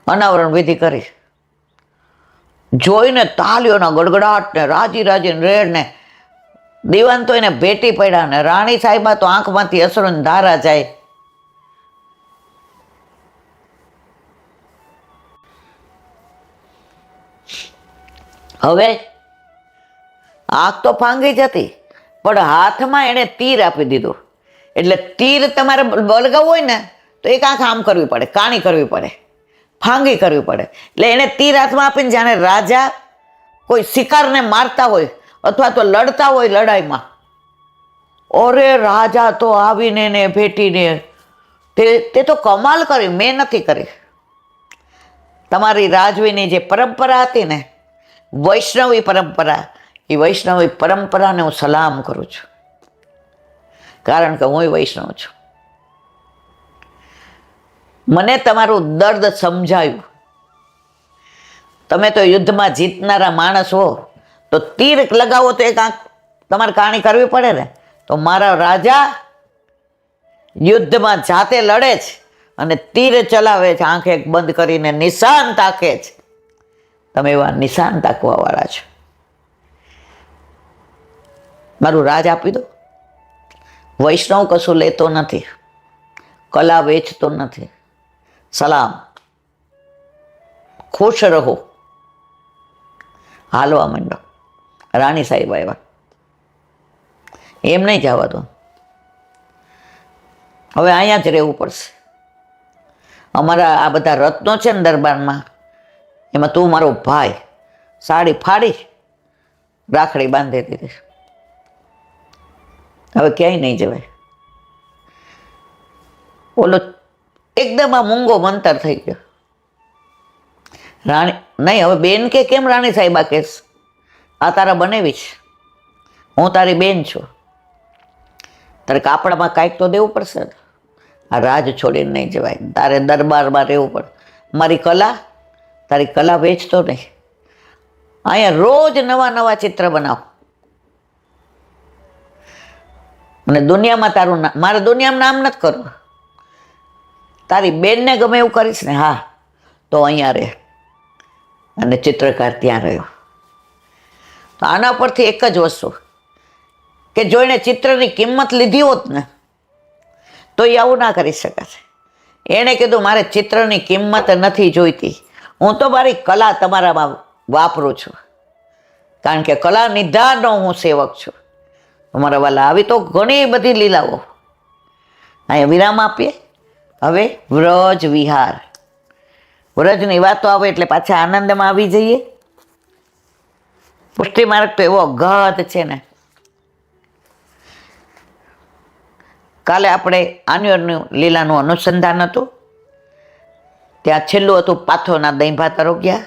અનાવરણ વિધિ કરી. જોઈને તાલીઓના ગડગડાટ ને રાજી રેડ ને દીવાન તો એને ભેટી પડ્યા ને રાણી સાહેબા તો આંખમાંથી અસરોની ધારા જાય. હવે આંખ તો ફાંગી જતી, પણ હાથમાં એણે તીર આપી દીધું. એટલે તીર તમારે બળગાવવું હોય ને તો એક આંખ આમ કરવી પડે, કાણી કરવી પડે, ફાંગી કરવી પડે. એટલે એને તીર હાથમાં આપીને જાણે રાજા કોઈ શિકારને મારતા હોય અથવા તો લડતા હોય લડાઈમાં. ઓરે રાજા તો આવીને ને ભેટીને તે તો કમાલ કરી, મેં નથી કરી. તમારી રાજવીની જે પરંપરા હતી ને, વૈષ્ણવી પરંપરા, એ વૈષ્ણવી પરંપરાને હું સલામ કરું છું, કારણ કે હું વૈષ્ણવ છું. મને તમારું દર્દ સમજાયું. તમે તો યુદ્ધમાં જીતનારા માણસ હો, તો તીર લગાવો તો એક આંખ તમારે કાણી કરવી પડે ને. તો મારા રાજા યુદ્ધમાં જાતે લડે છે અને તીર ચલાવે છે, આંખ એક બંધ કરીને નિશાન તાકે છે. તમે એવા નિશાન તાકવા વાળા છો. મારું રાજ આપી દો. વૈષ્ણવ કશું લેતો નથી, કલા વેચતો નથી. સલામ, ખુશ રહો. હાલવા માંડો. રાણી સાહેબ આવ્યા. એમ નહીં જવા દો, હવે અહીંયા જ રહેવું પડશે. અમારા આ બધા રત્નો છે ને દરબારમાં, એમાં તું મારો ભાઈ. સાડી ફાડી રાખડી બાંધી દીધી. હવે ક્યાંય નહીં જવાય. ઓલો એકદમ આ મૂંગો મંતર થઈ ગયો. રાણી નહીં, હવે બેન કે કેમ રાણી સાહેબા કેસ? આ તારા બનેવી છે, હું તારી બેન છું, તારે કાપડમાં કાંઈક તો દેવું પડશે. આ રાજ છોડીને નહીં જવાય, તારે દરબારમાં રહેવું પડે. મારી કલા, તારી કલા વેચતો નહીં. અહીંયા રોજ નવા નવા ચિત્ર બનાવો. મને દુનિયામાં તારું નામ, મારે દુનિયામાં નામ નથી કરવું. તારી બેનને ગમે એવું કરીશ ને, હા તો અહીંયા રહે. અને ચિત્રકાર ત્યાં રહ્યો. તો આના પરથી એક જ વસ્તુ કે જો એણે ચિત્રની કિંમત લીધી હોત ને તો એ આવું ના કરી શકાશે. એણે કીધું મારે ચિત્રની કિંમત નથી જોઈતી, હું તો મારી કલા તમારામાં વાપરું છું, કારણ કે કલા નિધાનનો હું સેવક છું. તમારા વાલા આવી તો ઘણી બધી લીલાઓ. અહીંયા વિરામ આપીએ. હવે વ્રજ વિહાર, વ્રજની વાતો આવે એટલે પાછા આનંદમાં આવી જઈએ. પુષ્ટિ માર્ગ તો એવો અગાધ છે ને. કાલે આપણે આન્યોનું લીલાનું અનુસંધાન હતું. ત્યાં છેલ્લું હતું પાથોના દહીં ભાત આરોગ્યા.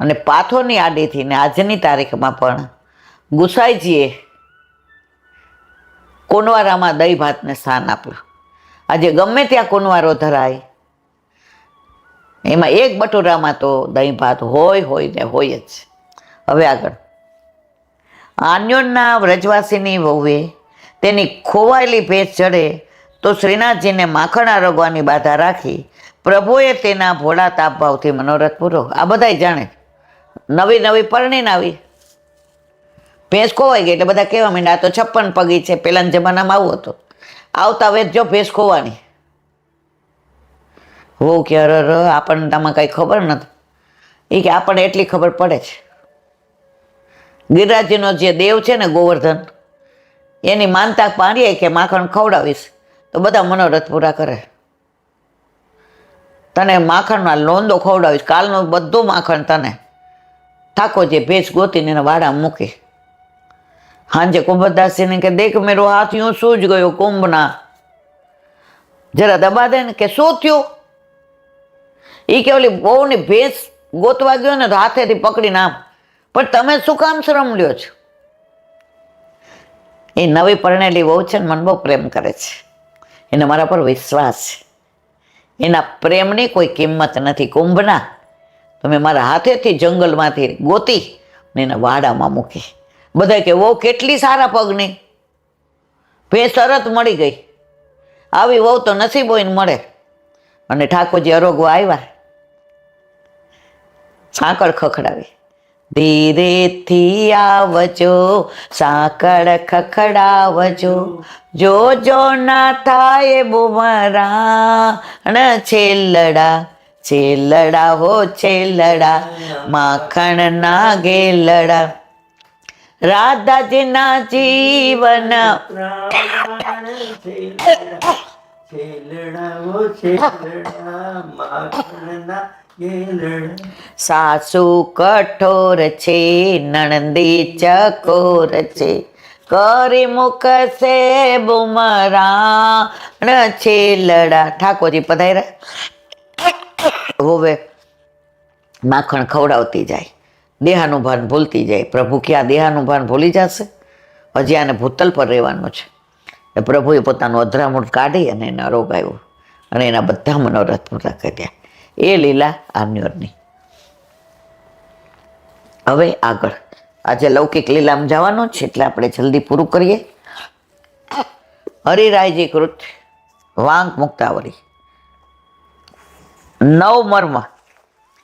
અને પાથોની આડીથી ને આજની તારીખમાં પણ ગુસાઈજીએ કુંવારામાં દહીં ભાતને સ્થાન આપ્યું. આજે ગમે ત્યાં કુંવારો ધરાય, એમાં એક બટુરામાં તો દહીં ભાત હોય ને હોય જ. હવે આગળ, આન્યોના વ્રજવાસીની વહુએ તેની ખોવાયેલી ભેંસ ચડે તો શ્રીનાથજીને માખણ આરોગવાની બાધા રાખી પ્રભુએ તેના ભોળા તાપભાવથી મનોરથ પૂરો. આ બધાય જાણે. નવી નવી પરણીને આવી ભેંસ ખોવાઈ ગઈ એટલે બધા કહેવા માંડ્યા આ તો 56 પગી છે. પહેલાના જમાનામાં આવું હતું. આવતા વેત જો ભેંસ ખોવાની. હો કે આપણને આમાં કાંઈ ખબર નથી. એ કે આપણને એટલી ખબર પડે છે, ગિરિરાજનો જે દેવ છે ને ગોવર્ધન, એની માનતા પાડીએ કે માખણ ખવડાવીશ તો બધા મનોરથ પૂરા કરે. તને માખણના લોંદો ખવડાવીશ, કાલનું બધું માખણ તને. ઠાકોરજી ભેંસ ગોતીને એના વાડામાં મૂકી. હાંજે કુંભદાસજીને કે દેખ મેરો હાથ यूं सूझ ગયો કુંભના, જરા દબા દે ને. કે શું થયું? એ કે ઓલી બહુની ભેંસ ગોતવા ગયો ને તો હાથેથી પકડીને આમ. પણ તમે શું કામ શ્રમ લ્યો છો? એ નવી પરણેલી વહુ છે ને, મને બહુ પ્રેમ કરે છે, એને મારા પર વિશ્વાસ છે. એના પ્રેમની કોઈ કિંમત નથી. કુંભના તમે મારા હાથેથી જંગલમાંથી ગોતી ને એના વાડામાં મૂકી. બધા કે વહુ કેટલી સારા પગની, ભેંસ તરત મળી ગઈ. આવી વહુ તો નસીબ હોય ને મળે. અને ઠાકોરજી અરોગવા આવ્યા, સાંકળ ખખડાવી. ધીરેથી આવજો, સાંકળ ખખડાવજો, જો ના થાય બુમરાણ છેલડા, છેલડા હો છેલડા, માખણ ના ગેલડા, રાધાજીના જીવન સાસુ કઠોર છે, નણંદી ચકોર છે, કરી મુકશે બુમરાણ છેલડા. ઠાકોરજી પધાર્યા. હવે માખણ ખવડાવતી જાય, દેહાનું ભાન ભૂલતી જાય. પ્રભુ ક્યાં દેહાનું ભાન ભૂલી જશે? હજી આને ભૂતલ પર રહેવાનું છે. એ પ્રભુએ પોતાનું અધરામૂળ કાઢી અને એને અરોગાવ્યું અને એના બધા મનોરથ પૂરા કર્યા. એ લીલા આન્યોરની. હવે આગળ આજે લૌકિક લીલામાં જવાનું છે એટલે આપણે જલ્દી પૂરું કરીએ. હરિરાયજી કૃત વાંક મુક્તાવલી 9 મર્મ,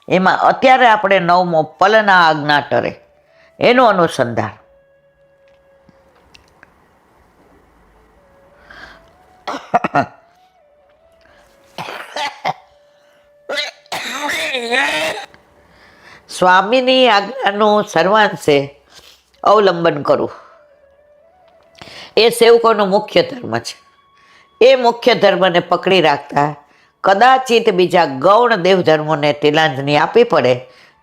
એમાં અત્યારે આપણે 9મો પલના આજ્ઞા ટરે એનું અનુસંધાન. સ્વામીની આજ્ઞાનું સર્વાંશે અવલંબન કરવું એ સેવકોનો મુખ્ય ધર્મ છે. એ મુખ્ય ધર્મને પકડી રાખતા કદાચિત બીજા ગૌણ દેવ ધર્મોને તિલાંજલિ આપવી પડે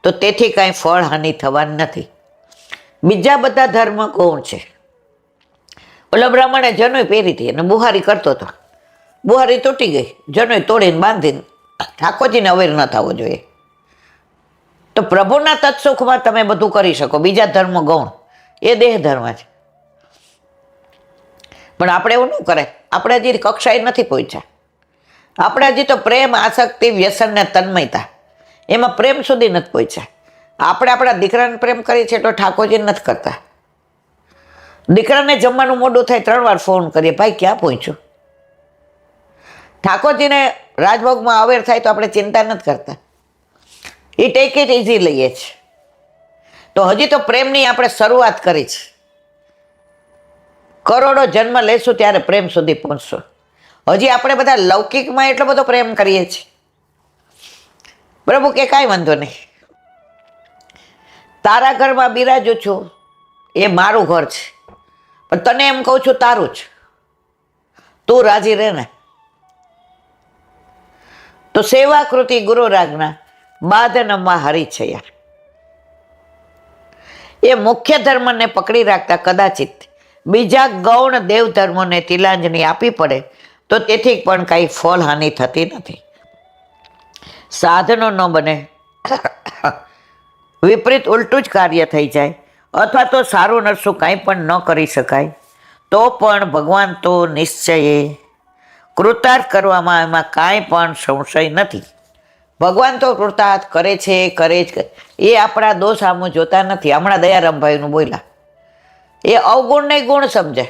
તો તેથી કાંઈ ફળહાનિ થવાની નથી. બીજા બધા ધર્મ ગૌણ છે. ઓલા બ્રાહ્મણે જનોઈ પહેરી હતી અને બુહારી કરતો હતો. બુહારી તૂટી ગઈ, જનોઈ તોડીને બાંધીને. ઠાકોરજીને અવેર ન થવો જોઈએ. તો પ્રભુના તત્સુખમાં તમે બધું કરી શકો. બીજા ધર્મ ગૌણ, એ દેહ ધર્મ છે. પણ આપણે એવું ન કરે. આપણે હજી કક્ષાએ નથી પહોંચ્યા. આપણે હજી તો પ્રેમ, આસક્તિ, વ્યસન ને તન્મયતા, એમાં પ્રેમ સુધી નથી પહોંચ્યા. આપણે આપણા દીકરાને પ્રેમ કરીએ છીએ તો ઠાકોરજીને નથી કરતા. દીકરાને જમવાનું મોડું થાય 3 વાર ફોન કરીએ, ભાઈ ક્યાં પહોંચ્યો. ઠાકોરજીને રાજભોગમાં અવેર થાય તો આપણે ચિંતા નથી કરતા, એ ટેક ઇટ ઇઝી લઈએ છીએ. તો હજી તો પ્રેમની આપણે શરૂઆત કરી છે. કરોડો જન્મ લેશું ત્યારે પ્રેમ સુધી પહોંચશું. હજી આપણે બધા લૌકિકમાં એટલો બધો પ્રેમ કરીએ છીએ. પ્રભુ કે કાંઈ વાંધો નહીં, તારા ઘરમાં બિરાજું છું, એ મારું ઘર છે, પણ તને એમ કહું છું તારું જ, તું રાજી રહે ને. તો સેવા કૃતિ ગુરુ રાજ્ઞા બાધનમાં હરી છે યાર. એ મુખ્ય ધર્મને પકડી રાખતા કદાચિત બીજા ગૌણ દેવ ધર્મોને તિલાંજલિ આપી પડે તો તેથી પણ કાંઈ ફળ હાનિ થતી નથી. સાધનો ન બને, વિપરીત ઉલટું જ કાર્ય થઈ જાય, અથવા તો સારું નરસું કાંઈ પણ ન કરી શકાય, તો પણ ભગવાન તો નિશ્ચયે કૃતાર્થ કરવામાં એમાં કાંઈ પણ સંશય નથી. ભગવાન તો કૃતાર્થ કરે છે, કરે જ. એ આપણા દોષ સામું જોતા નથી. હમણાં દયારામભાઈનું બોલ્યા, એ અવગુણને ગુણ સમજે.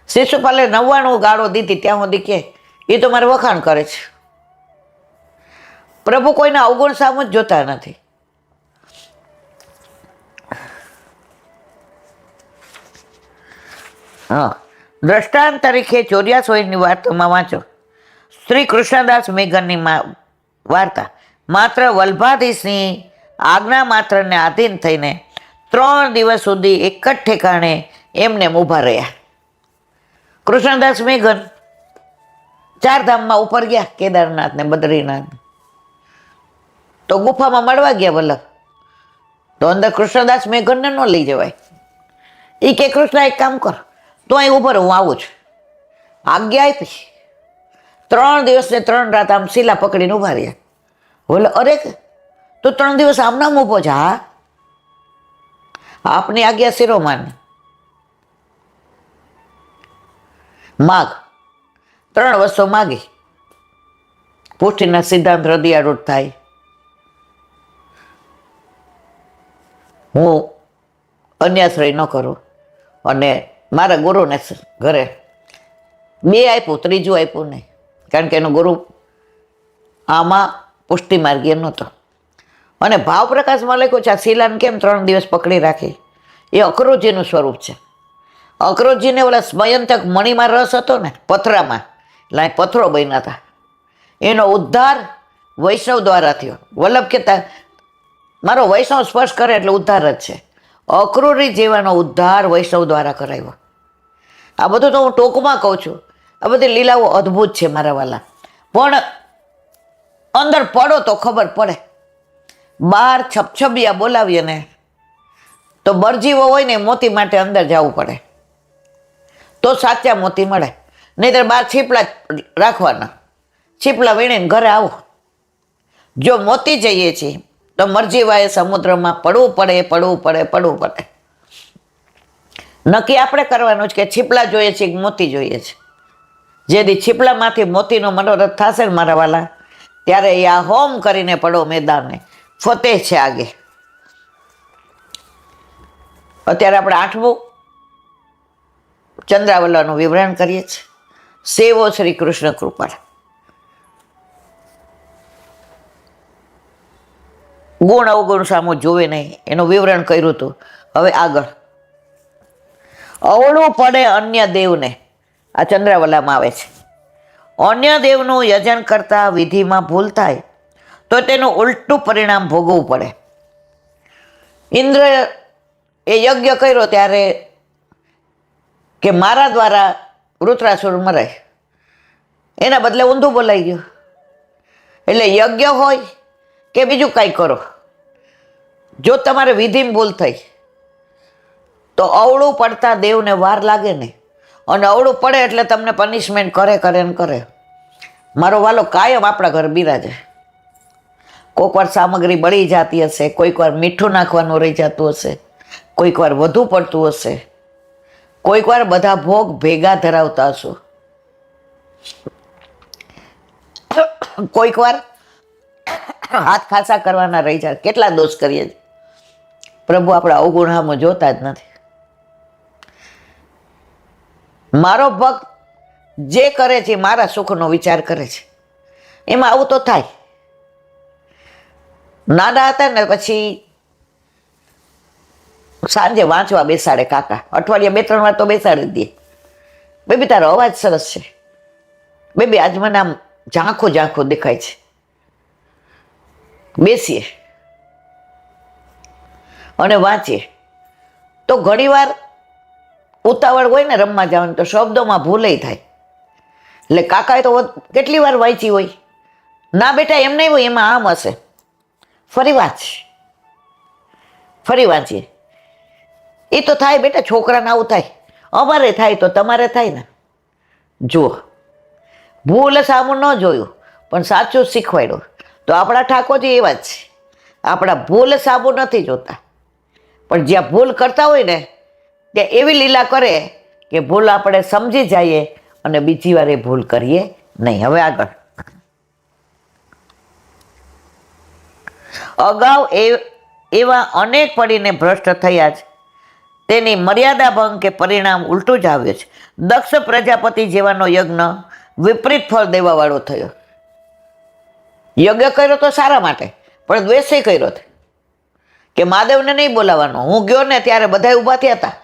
શિશુપાલે 99 ગાળો દીધી ત્યાં સુધી કે એ તો મારે વખાણ કરે છે. પ્રભુ કોઈના અવગુણ સામું જ જોતા નથી. હા, દ્રષ્ટાંત તરીકે 84ની વાર્તામાં વાંચો. શ્રી કૃષ્ણદાસ મેઘનની વાર્તા માત્ર વલ્ભાધીશની આજ્ઞા માત્રને આધીન થઈને 3 દિવસ સુધી એક જ ઠેકાણે એમને ઊભા રહ્યા. કૃષ્ણદાસ મેઘન 4 ધામમાં ઉપર ગયા, કેદારનાથ ને બદ્રીનાથ. તો ગુફામાં મળવા ગયા વલ્લભ, તો અંદર કૃષ્ણદાસ મેઘનને ન લઈ જવાય. એ કે કૃષ્ણ એક કામ કર, તો અહીં ઉભો રહો, હું આવું છું. આજ્ઞા આપી. 3 દિવસ ને 3 રાત આમ શીલા પકડીને ઉભા રહ્યા. બોલે અરે તું 3 દિવસ આમ નામ ઊભો છે? હા, આપની આજ્ઞા શિરોમાન. માગ 3 વસ્તુ માગી. પુષ્ટિના સિદ્ધાંત હૃદયારૂઢ થાય, હું અન્યાશ્રય ન કરું, અને મારા ગુરુને ઘરે 2 આપ્યું, 3જું આપ્યું નહીં, કારણ કે એનો ગુરુ આમાં પુષ્ટિ માર્ગીય નહોતો. અને ભાવ પ્રકાશમાં લખ્યું છે આ શિલાને કેમ 3 દિવસ પકડી રાખી. એ અકરોજીનું સ્વરૂપ છે. અકરોજીને ઓલા સ્મયંતક મણીમાં રસ હતો ને, પથરામાં, એટલે પથરો બન્યા હતા. એનો ઉદ્ધાર વૈષ્ણવ દ્વારા થયો. વલ્લભ કહેતા મારો વૈષ્ણવ સ્પર્શ કરે એટલે ઉદ્ધાર જ છે. અક્રૂરી જેવાનો ઉદ્ધાર વૈષ્ણવ દ્વારા કરાવ્યો. આ બધું તો હું ટોકમાં કહું છું. આ બધી લીલાઓ અદ્ભુત છે મારા વાલા, પણ અંદર પડો તો ખબર પડે. બહાર છપછબિયા બોલાવીએ ને તો બરજીવો હોય ને મોતી માટે અંદર જવું પડે તો સાચા મોતી મળે. નહીંતર બહાર છીપલા રાખવાના, છીપલા વીણીને ઘરે આવો. જો મોતી જઈએ છીએ તો મરજીવાએ સમુદ્રમાં પડવું પડે. નક્કી આપણે કરવાનું છે કે છીપલા જોઈએ છે કે મોતી જોઈએ છે. જેથી છીપલામાંથી મોતીનો મનોરથ થશે ને મારા વાલા, ત્યારે એ આ હોમ કરીને પડો મેદાનને ફતેહ છે આગે. અત્યારે આપણે 8મું ચંદ્રાવલાનું વિવરણ કરીએ છીએ. સેવો શ્રી કૃષ્ણ કૃપાળ. ગુણ અવગુણ સામું જોવે નહીં, એનું વિવરણ કર્યું હતું. હવે આગળ અવળું પડે અન્ય દેવને, આ ચંદ્રાવલામાં આવે છે. અન્ય દેવનું યજન કરતા વિધિમાં ભૂલ થાય તો તેનું ઉલટું પરિણામ ભોગવવું પડે. ઇન્દ્ર એ યજ્ઞ કર્યો ત્યારે કે મારા દ્વારા વૃત્રાસુર મરાય, એના બદલે ઊંધું બોલાઈ ગયું. એટલે યજ્ઞ હોય કે બીજું કાંઈ કરો, જો તમારે વિધિમાં ભૂલ થઈ તો અવળું પડતા દેવને વાર લાગે ને, અને અવળું પડે એટલે તમને પનિશમેન્ટ કરે. મારો વાલો કાયમ આપણા ઘર બિરાજે. કોઈક વાર સામગ્રી બળી જતી હશે, કોઈક વાર મીઠું નાખવાનું રહી જતું હશે, કોઈક વાર વધુ પડતું હશે, કોઈક વાર બધા ભોગ ભેગા ધરાવતા હશો, કોઈક વાર હાથ ખાસા કરવાના રહી જાય. કેટલા દોષ કરીએ છીએ. પ્રભુ આપણા અવગુણ સામે જોતા જ નથી. મારો ભક્ત જે કરે છે મારા સુખનો વિચાર કરે છે. એમાં આવું તો થાય. નાના હતા ને પછી સાંજે વાંચવા બેસાડે કાકા. અઠવાડિયે 2-3 વાર તો બેસાડી દે. બેબી તારો અવાજ સરસ છે. બેબી આજ મને આમ ઝાંખો ઝાંખો દેખાય છે. બેસીએ અને વાંચીએ. તો ઘણીવાર ઉતાવળ હોય ને રમવા જવાનું તો શબ્દોમાં ભૂલે થાય. એટલે કાકાએ તો કેટલી વાર વાંચી હોય. ના બેટા એમ નહીં હોય, એમાં આમ હશે, ફરી વાંચીએ. એ તો થાય બેટા, છોકરાને આવું થાય. અમારે થાય તો તમારે થાય ને. જુઓ, ભૂલ સામું ન જોયું પણ સાચું શીખવાડ્યું. તો આપણા ઠાકોરજી એવા જ છે. આપણા ભૂલ સામું નથી જોતા, પણ જ્યાં ભૂલ કરતા હોય ને ત્યાં એવી લીલા કરે કે ભૂલ આપણે સમજી જઈએ અને બીજી વાર એ ભૂલ કરીએ નહીં. હવે આગળ. અગાઉ એવા અનેક પડીને ભ્રષ્ટ થયા છે. તેની મર્યાદા ભંગ કે પરિણામ ઉલટું જ આવ્યું છે. દક્ષ પ્રજાપતિ જેવાનો યજ્ઞ વિપરીત ફળ દેવાવાળો થયો. યજ્ઞ કર્યો તો સારા માટે, પણ દ્વેષે કર્યો છે કે મહાદેવને નહીં બોલાવવાનો. હું ગયો ને ત્યારે બધા ઊભા થયા હતા,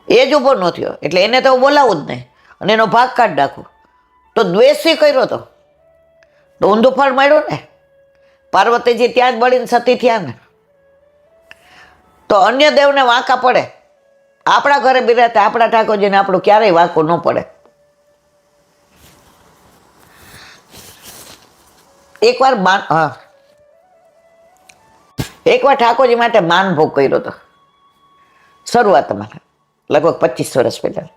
એ જ ઊભો ન થયો, એટલે એને તો બોલાવું જ નહીં અને એનો ભાગ કાઢી નાખું. તો દ્વેષી કર્યો તો ઊંધું ફળ મળ્યું ને. પાર્વતીજી ત્યાં જ બળીને સતી થયા ને. તો અન્ય દેવને વાંકા પડે. આપણા ઘરે બિરાતા આપણા ઠાકોરજીને આપણું ક્યારેય વાંકું ન પડે. એકવાર ઠાકોરજી માટે માન ભોગ કર્યો હતો શરૂઆતમાં, લગભગ 25 વર્ષ પહેલા.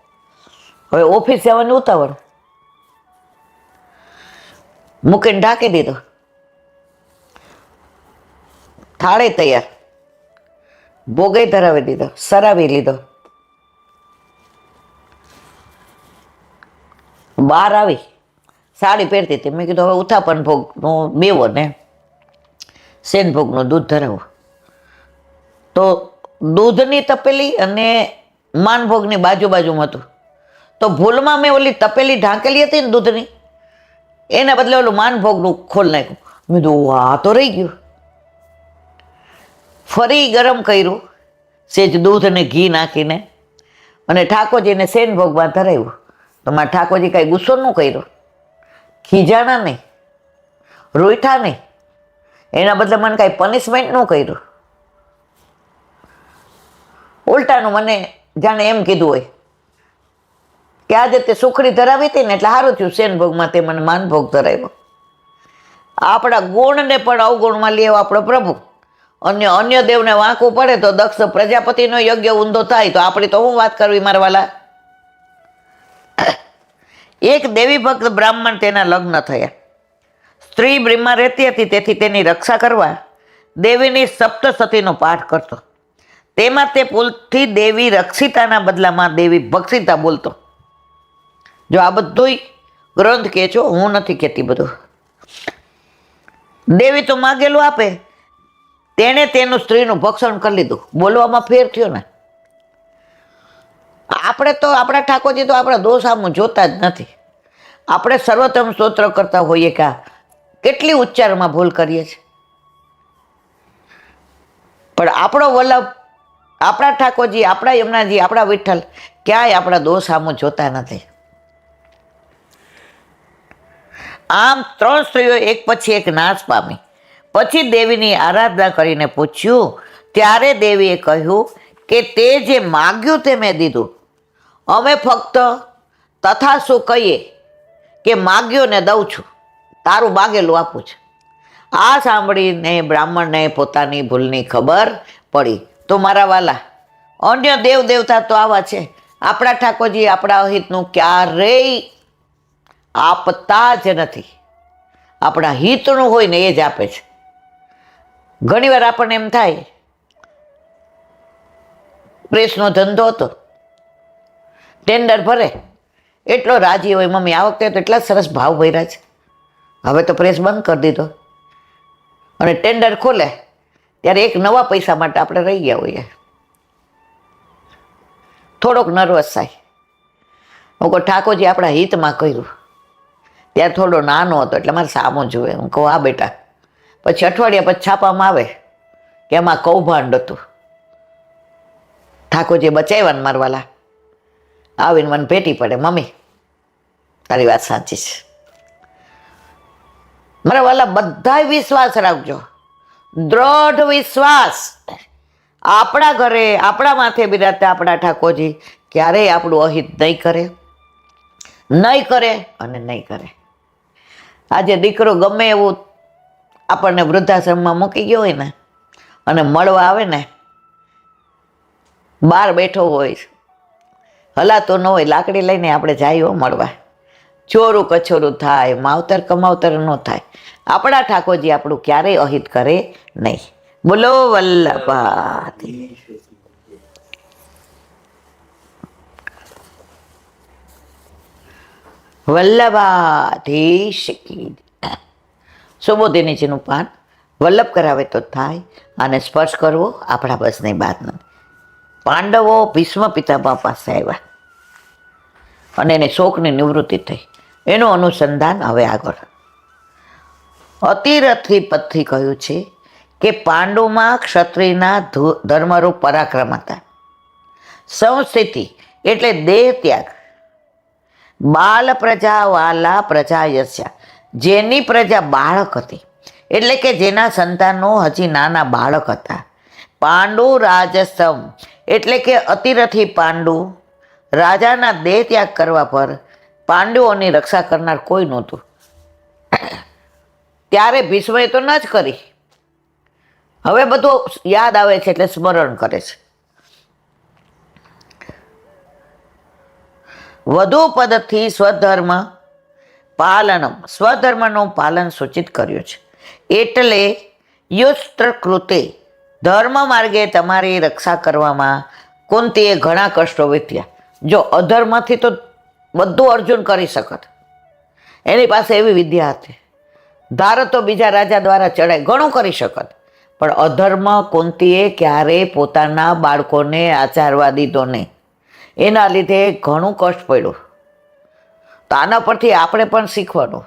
હવે ઓફિસ જવાની ઉતાવળ, મૂકીને ઢાંકી દીધો. થાળે તૈયાર, ભોગે ધરાવી દીધો, સરાવી લીધો. બહાર આવી, સાડી પહેરતી હતી. મેં કીધું હવે ઉથાપન ભોગનો બેવો ને શેન ભોગનું દૂધ ધરાવો. તો દૂધની તપેલી અને માનભોગની બાજુમાં હતું. તો ભૂલમાં મેં ઓલી તપેલી ઢાંકેલી હતી ને દૂધની, એના બદલે ઓલું માનભોગનું ખોલ નાખ્યું. મેં કીધું આ તો રહી ગયું. ફરી ગરમ કર્યું, સેજ દૂધ અને ઘી નાખીને, અને ઠાકોરજીને શેન ભોગમાં ધરાવ્યું. તો મારા ઠાકોરજી કાંઈ ગુસ્સો ન કર્યો, ખીજાણા નહીં, રોઈઠા નહીં. એના બદલે મને કાંઈ પનિશમેન્ટ ન કર્યું. ઉલટાનું મને જાણે એમ કીધું હોય કે આજે તે સુખડી ધરાવી હતી ને એટલે સારું થયું, શેન ભોગમાં તે મને માનભોગ ધરાવ્યો. આપણા ગુણને પણ અવગુણમાં લેવો આપણો પ્રભુ. અન્ય દેવને વાંકવું પડે તો દક્ષ પ્રજાપતિનો યજ્ઞ ઊંધો થાય. તો આપણી તો હું વાત કરવી મારા વાલા. એક દેવી ભક્ત બ્રાહ્મણ તેના લગ્ન થયા. સ્ત્રી બ્રહ્મા રહેતી હતી, તેથી તેની રક્ષા કરવા દેવીની સપ્તસતીનો પાઠ કરતો. તેમાં તે ભૂલથી દેવી રક્ષિતાના બદલામાં દેવી ભક્ષિતા બોલતો. જો આ બધું ગ્રંથ કહે છો, હું નથી કહેતી બધું. દેવી તો માગેલું આપે, તેણે તેનું સ્ત્રીનું ભક્ષણ કરી લીધું. બોલવામાં ફેર થયો ને. આપણે તો આપણા ઠાકોરજી તો આપણા દોષ આમ જોતા જ નથી. આપણે સર્વોત્તમ સ્તોત્ર કરતા હોઈએ કે કેટલી ઉચ્ચારમાં ભૂલ કરીએ છીએ, પણ આપણો વલ્લભ, આપણા ઠાકોરજી, આપણા યમુનાજી, આપણા વિઠ્ઠલ ક્યાંય આપણા દોષ આમ જોતા નથી. આમ 3 સ્ત્રીઓ એક પછી એક નાશ પામી. પછી દેવીની આરાધના કરીને પૂછ્યું, ત્યારે દેવીએ કહ્યું કે તે જે માગ્યું તે મેં દીધું. અમે ફક્ત તથાસુ કહીએ કે માગ્યું ને દઉં છું, તારું માગેલું આપું છું. આ સાંભળીને બ્રાહ્મણને પોતાની ભૂલની ખબર પડી. તો મારા વાલા, અન્ય દેવ દેવતા તો આવા છે. આપણા ઠાકોરજી આપણા હિતનું ક્યારેય આપતા જ નથી. આપણા હિતનું હોય ને એ જ આપે છે. ઘણીવાર આપણને એમ થાય, પ્રેસનો ધંધો હતો, ટેન્ડર ભરે એટલો રાજી હોય, મમ્મી આ વખતે તો એટલા સરસ ભાવ ભર્યા છે, હવે તો પ્રેસ બંધ કરી દીધો, અને ટેન્ડર ખોલે ત્યારે એક નવા પૈસા માટે આપણે રહી ગયા હોઈએ. થોડોક નર્વસ થાય. હું કહું ઠાકોરજી આપણા હિતમાં કર્યું. ત્યારે થોડો નાનો હતો એટલે મારે સામો જોવે. હું કહું હા બેટા. પછી અઠવાડિયા પછી છાપામાં આવે કે એમાં કૌભાંડ હતું. ઠાકોરજી બચાવ્યા ને મારવાલા આવીને મને ભેટી પડે, મમ્મી તારી વાત સાચી છે. મારા વાલા બધાય વિશ્વાસ રાખજો, દ્રઢ વિશ્વાસ. આપણા ઘરે આપણા માથે બિરાજતા આપણા ઠાકોરજી ક્યારેય આપણું અહિત નહીં કરે, નહીં કરે અને નહીં કરે. આજે દીકરો ગમે એવું આપણને વૃદ્ધાશ્રમમાં મૂકી ગયો હોય ને અને મળવા આવે ને, બહાર બેઠો હોય, હલાતો ન હોય, લાકડી લઈને આપણે જઈએ મળવા, ચોરું કચોરું થાય, માવતર કમાવતર ન થાય. આપણા ઠાકોરજી આપણું ક્યારેય અહિત કરે નહીં. બોલો વલ્લભાધીશ. વલ્લભાધીશ કી. સુબોધિનીજીનું પાન વલ્લભ કરાવે તો થાય, અને સ્પર્શ કરવો આપણા બસની વાત નથી. પાંડવો ભીષ્મ પિતામહ પાસે આવ્યા અને એને શોકની નિવૃત્તિ થઈ. એનું અનુસંધાન હવે આગળ અતિરથી પદથી કહ્યું છે કે પાંડુમાં ક્ષત્રિયના ધર્મરૂપ પરાક્રમ હતા. સંસ્થિતિ એટલે દેહ ત્યાગ. બાલ પ્રજા વાલા પ્રજા યસ્યા, જેની પ્રજા બાળક હતી એટલે કે જેના સંતાનો હજી નાના બાળક હતા. પાંડુ રાજસમ એટલે કે અતિરથી પાંડુ રાજાના દેહ ત્યાગ કરવા પર પાંડવોની રક્ષા કરનાર કોઈ નહોતું. ત્યારે ભીષ્મએ તો ન જ કરી. હવે બધું યાદ આવે છે એટલે સ્મરણ કરે છે. વધુ પદથી સ્વધર્મ પાલનમ, સ્વધર્મનું પાલન સૂચિત કર્યું છે. એટલે યુસ્ત્ર કૃતે ધર્મ માર્ગે તમારી રક્ષા કરવામાં કુંતીએ ઘણા કષ્ટો વીત્યા. જો અધર્મથી તો બધું અર્જુન કરી શકત, એની પાસે એવી વિદ્યા હતી. ધારો તો બીજા રાજા દ્વારા ચડાય, ઘણું કરી શકત, પણ અધર્મ કુંતીએ ક્યારેય પોતાના બાળકોને આચારવા દીધો નહીં. એના લીધે ઘણું કષ્ટ પડ્યું. તો આના પરથી આપણે પણ શીખવાનું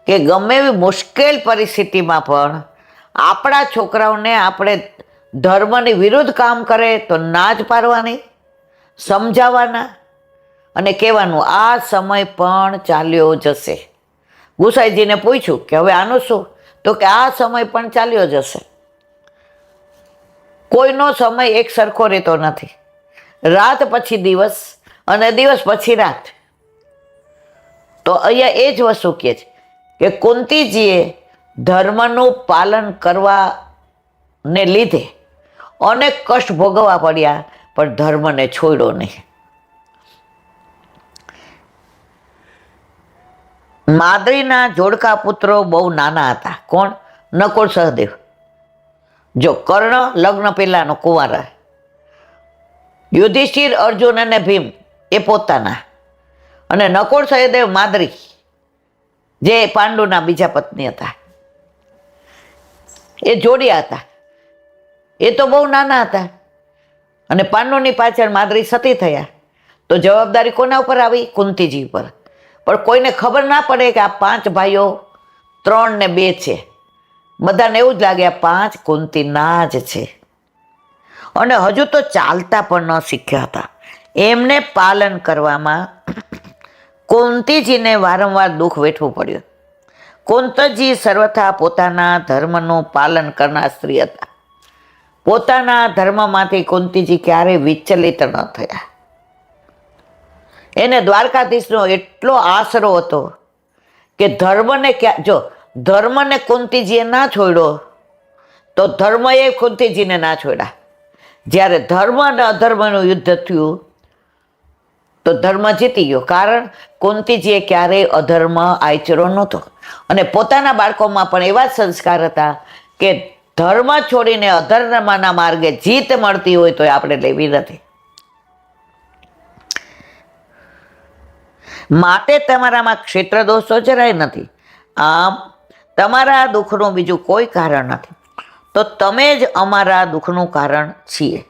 કે ગમે એવી મુશ્કેલ પરિસ્થિતિમાં પણ આપણા છોકરાઓને આપણે ધર્મની વિરુદ્ધ કામ કરે તો ના જ પાડવાની, સમજાવવાના અને કહેવાનું આ સમય પણ ચાલ્યો જશે. ગુસાઈજીને પૂછ્યું કે હવે આનું શું, તો કે આ સમય પણ ચાલ્યો જશે. કોઈનો સમય એક સરખો રહેતો નથી. રાત પછી દિવસ અને દિવસ પછી રાત. તો અહીંયા એ જ વસ્તુ કહે છે કે કુંતીજીએ ધર્મનું પાલન કરવાને લીધે અનેક કષ્ટ ભોગવવા પડ્યા, પણ ધર્મને છોડ્યો નહીં. માદ્રીના જોડકા પુત્રો બહુ નાના હતા. કોણ? નકુળ સહદેવ. જો કર્ણ લગ્ન પહેલાનો કુંવાર, યુધિષ્ઠિર અર્જુન અને ભીમ એ પોતાના, અને નકુળ સહદેવ માદ્રી જે પાંડુના બીજા પત્ની હતા, એ જોડિયા હતા. એ તો બહુ નાના હતા, અને પાંડુની પાછળ માદ્રી સતી થયા. તો જવાબદારી કોના ઉપર આવી? કુંતીજી ઉપર. પણ કોઈને ખબર ના પડે કે આ 5 ભાઈઓ 3 ને 2 છે. બધાને એવું જ લાગે આ 5 કુંતીના જ છે, અને હજુ તો ચાલતા પણ ન શીખ્યા હતા. એમને પાલન કરવામાં કુંતીજીને વારંવાર દુઃખ વેઠવું પડ્યું. કુંતીજી સર્વથા પોતાના ધર્મનું પાલન કરનાર સ્ત્રી હતા. પોતાના ધર્મમાંથી કુંતીજી ક્યારેય વિચલિત ન થયા. એને દ્વારકાધીશનો એટલો આશરો હતો કે ધર્મને જો ધર્મને કુંતીજીએ ના છોડ્યો તો ધર્મએ કુંતીજીને ના છોડ્યા. જ્યારે ધર્મ અને અધર્મનું યુદ્ધ થયું તો ધર્મ જીતી ગયો, કારણ કુંતીજીએ ક્યારેય અધર્મ આચર્યો નહોતો. અને પોતાના બાળકોમાં પણ એવા જ સંસ્કાર હતા કે ધર્મ છોડીને અધર્મના માર્ગે જીત મળતી હોય તો આપણે લેવી નથી. માટે તમારામાં ક્ષેત્ર દોષો જરાય નથી. આમ તમારા દુઃખનું બીજું કોઈ કારણ નથી, તો તમે જ અમારા દુઃખનું કારણ છીએ.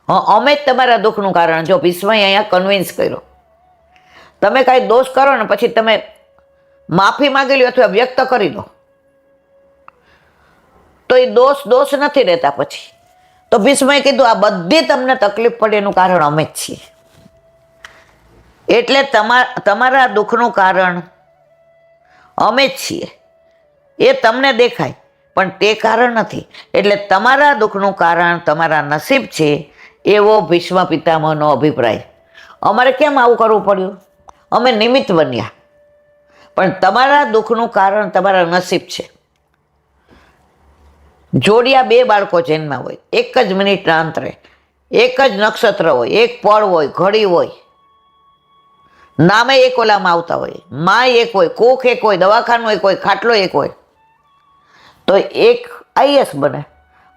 અમે જ તમારા દુઃખનું કારણ. જો ભીષ્મએ અહીંયા કન્વિન્સ કર્યો. તમે કાંઈ દોષ કરો ને પછી તમે માફી માંગી લો અથવા વ્યક્ત કરી દો તો એ દોષ નથી રહેતા. પછી તો ભીષ્મએ કીધું આ બધી તમને તકલીફ પડે એનું કારણ અમે જ છીએ. એટલે તમારા દુઃખનું કારણ અમે જ છીએ. એ તમને દેખાય પણ તે કારણ નથી. એટલે તમારા દુઃખનું કારણ તમારા નસીબ છે એવો ભીષ્મ પિતામહનો અભિપ્રાય. અમારે કેમ આવું કરવું પડ્યું? અમે નિમિત્ત બન્યા, પણ તમારા દુઃખનું કારણ તમારા નસીબ છે. જોડિયા 2 બાળકો જન્મ્યા હોય, એક જ મિનિટના અંતરે, એક જ નક્ષત્ર હોય, એક પળ હોય, ઘડી હોય, નામે એક ઓલામાં આવતા હોય, માય એક હોય, કોખ એક હોય, દવાખાનું એક હોય, ખાટલો એક હોય, તો એક આઈએસ બને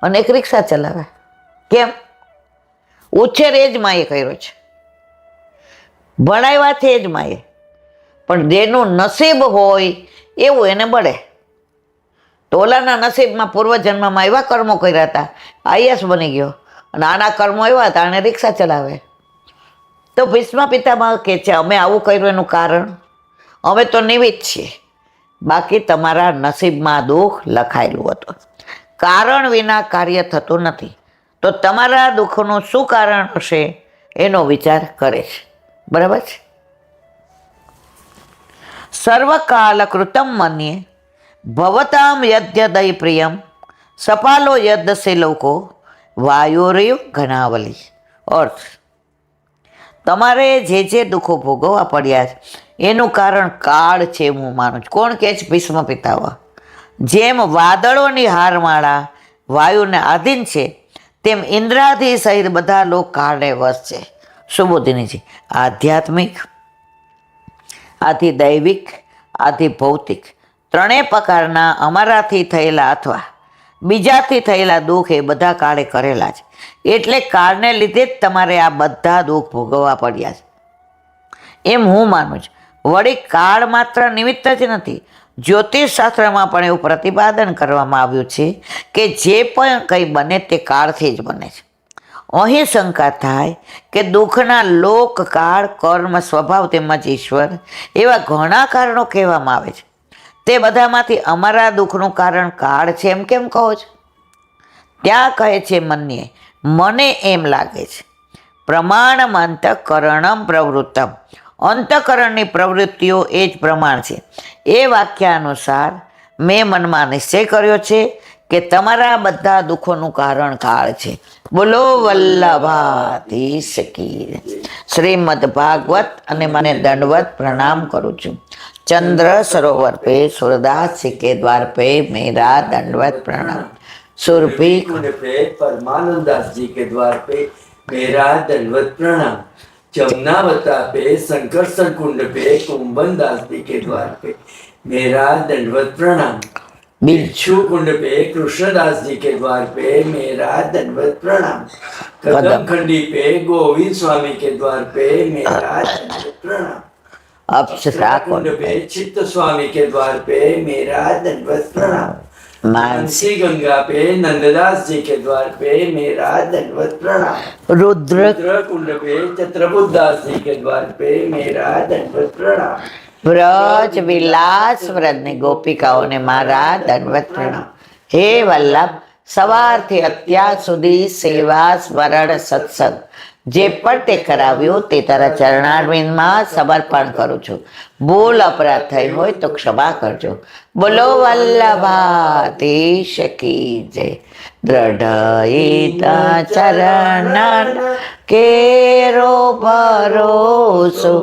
અને એક રિક્ષા ચલાવે. કેમ? ઉછેર એ જ માએ કર્યો છે, ભણાવ્યા છે એ જ માએ, પણ જેનું નસીબ હોય એવું એને મળે. તો ઓલાના નસીબમાં પૂર્વજન્મમાં એવા કર્મો કર્યા હતા, આઈએસ બની ગયો, અને આના કર્મો એવા હતા આને રિક્ષા ચલાવે. તો ભીષ્મ પિતામહ કહે છે અમે આવું કર્યું એનું કારણ અમે તો નિમિત્ત છીએ, બાકી તમારા નસીબમાં દુઃખ લખાયેલું હતું. કારણ વિના કાર્ય થતું નથી. તો તમારા દુઃખનું શું કારણ હશે એનો વિચાર કરે છે. બરાબર છે? સર્વકાલ કૃતમ મન્યે ભવતામ યદ્યદય પ્રિયમ સપાલો યદ્દસે લોકો વાયુરેવ ઘનાવલી. અર્થ, તમારે જે દુઃખો ભોગવવા પડ્યા છે એનું કારણ કાળ છે હું માનું છું. કોણ કહે છે? ભીષ્મ પિતામહ. જેમ વાદળોની હારમાળા વાયુને આધીન છે તેમ ઇન્દ્રાથી સહિત બધા લોક કાળને વશ છે. સુબોધિનીજી, આધ્યાત્મિક, આથી દૈવિક, આથી ભૌતિક ત્રણેય પ્રકારના અમારાથી થયેલા અથવા બીજાથી થયેલા દુઃખ એ બધા કાળે કરેલા છે. એટલે કાળને લીધે જ તમારે આ બધા દુઃખ ભોગવવા પડ્યા છે એમ હું માનું છું. વળી કાળ માત્ર નિમિત્ત જ નથી, જ્યોતિષ શાસ્ત્રમાં પણ એવું પ્રતિપાદન કરવામાં આવ્યું છે કે જે પણ કંઈ બને તે કાળથી જ બને છે. અહીં શંકા થાય કે દુઃખના લોક, કાળ, કર્મ, સ્વભાવ તેમજ ઈશ્વર એવા ઘણા કારણો કહેવામાં આવે છે. તે બધામાંથી અમારા દુઃખનું કારણ કાળ છે એમ કેમ કહો છો? ત્યાં કહે છે મન્યે, મને એમ લાગે છે. પ્રમાણમ અંતઃકરણમ પ્રવૃત્તમ, અંતઃકરણની પ્રવૃત્તિઓ એ જ પ્રમાણ છે. એ વાક્યાનુસાર મેં મનમાં નિશ્ચય કર્યો છે કે તમારા બધા દુઃખોનું કારણ કાળ છે. બોલો વલ્લભાધીશ કી. શ્રીમદ ભાગવત. અને મને દંડવત પ્રણામ કરું છું. चंद्र सरोवर पे सूरदास जी के द्वार पे मेरा दंडवत प्रणाम. सुरभि कुंड पे परमानंदास जी के द्वार पे मेरा दंडवत प्रणाम. जमुनावता पे संकर्षण कुंड पे कुंभन दास जी के द्वार पे मेरा दंडवत प्रणाम. बिच्छू कुंड पे कृष्णदास जी के द्वार पे मेरा दंडवत प्रणाम. कदम खंडी पे गोविंद स्वामी के द्वार पे मेरा दंडवत प्रणाम. अप्सरा कुंड पे चित्त स्वामी के द्वार पे मेरा दंडवत प्रणाम. मानसी गंगा पे नंददास जी के द्वार पे मेरा दंडवत प्रणाम. रुद्र कुंड पे चित्रबुद्ध दास जी के द्वार पे मेरा दंडवत प्रणाम. व्रज विलास व्रजनी गोपिकाओने मारा दंडवत प्रणाम. हे वल्लभ, સવારથી અત્યાર સુધી સેવા, સ્મરણ, સત્સંગ જે પણ તે કરાવ્યું તે તારા ચરણારવિંદમાં સમર્પણ કરું છું. ભૂલ અપરાધ થઈ હોય તો ક્ષમા કરજો. બોલો વલ્લભાધીશ કી જય. દ્રઢઈતા ચરણ કેરો ભરોસો,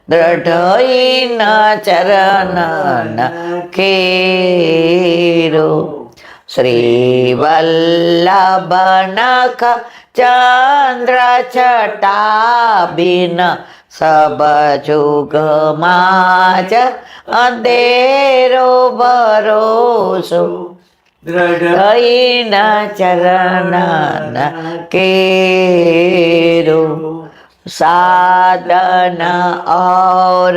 દ્રઢઈના ચરણ કેરો. શ્રી વલ્લભ નખ ચંદ્ર છટાબિન સબ જુગ માજ અંધેરો ભરોસો, દ્રઢઈના ચરણ કેરો. साधन और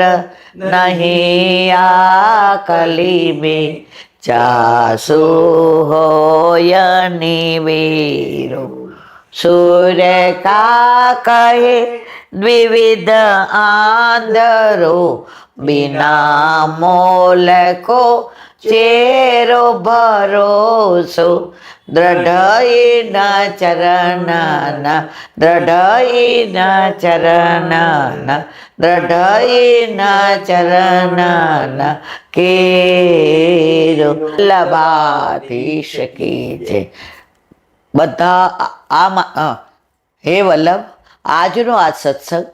नहीं आकली में जासु होय निवीरो सूर्य का कहे द्विविध आंधरो बिना मोल को चेरो भरोसो दृढ़ई न चरणन दृढ़ई न चरणन दृढ़ई न चरणन केरो लबाधीश कीजे બધા આમાં હે વલ્લભ આજનો આ સત્સંગ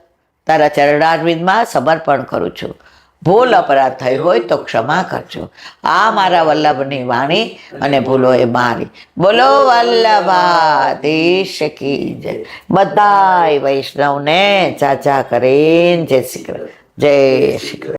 તારા ચરણારવિંદમાં સમર્પણ કરું છું. ભૂલ અપરાધ થઈ હોય તો ક્ષમા કરજો. આ મારા વલ્લભની વાણી અને ભૂલો એ મારી. બોલો વલ્લભાધીશ કી જય. બધાય વૈષ્ણવને ચાચા કરીને જય શ્રી કૃષ્ણ. જય શ્રી કૃષ્ણ.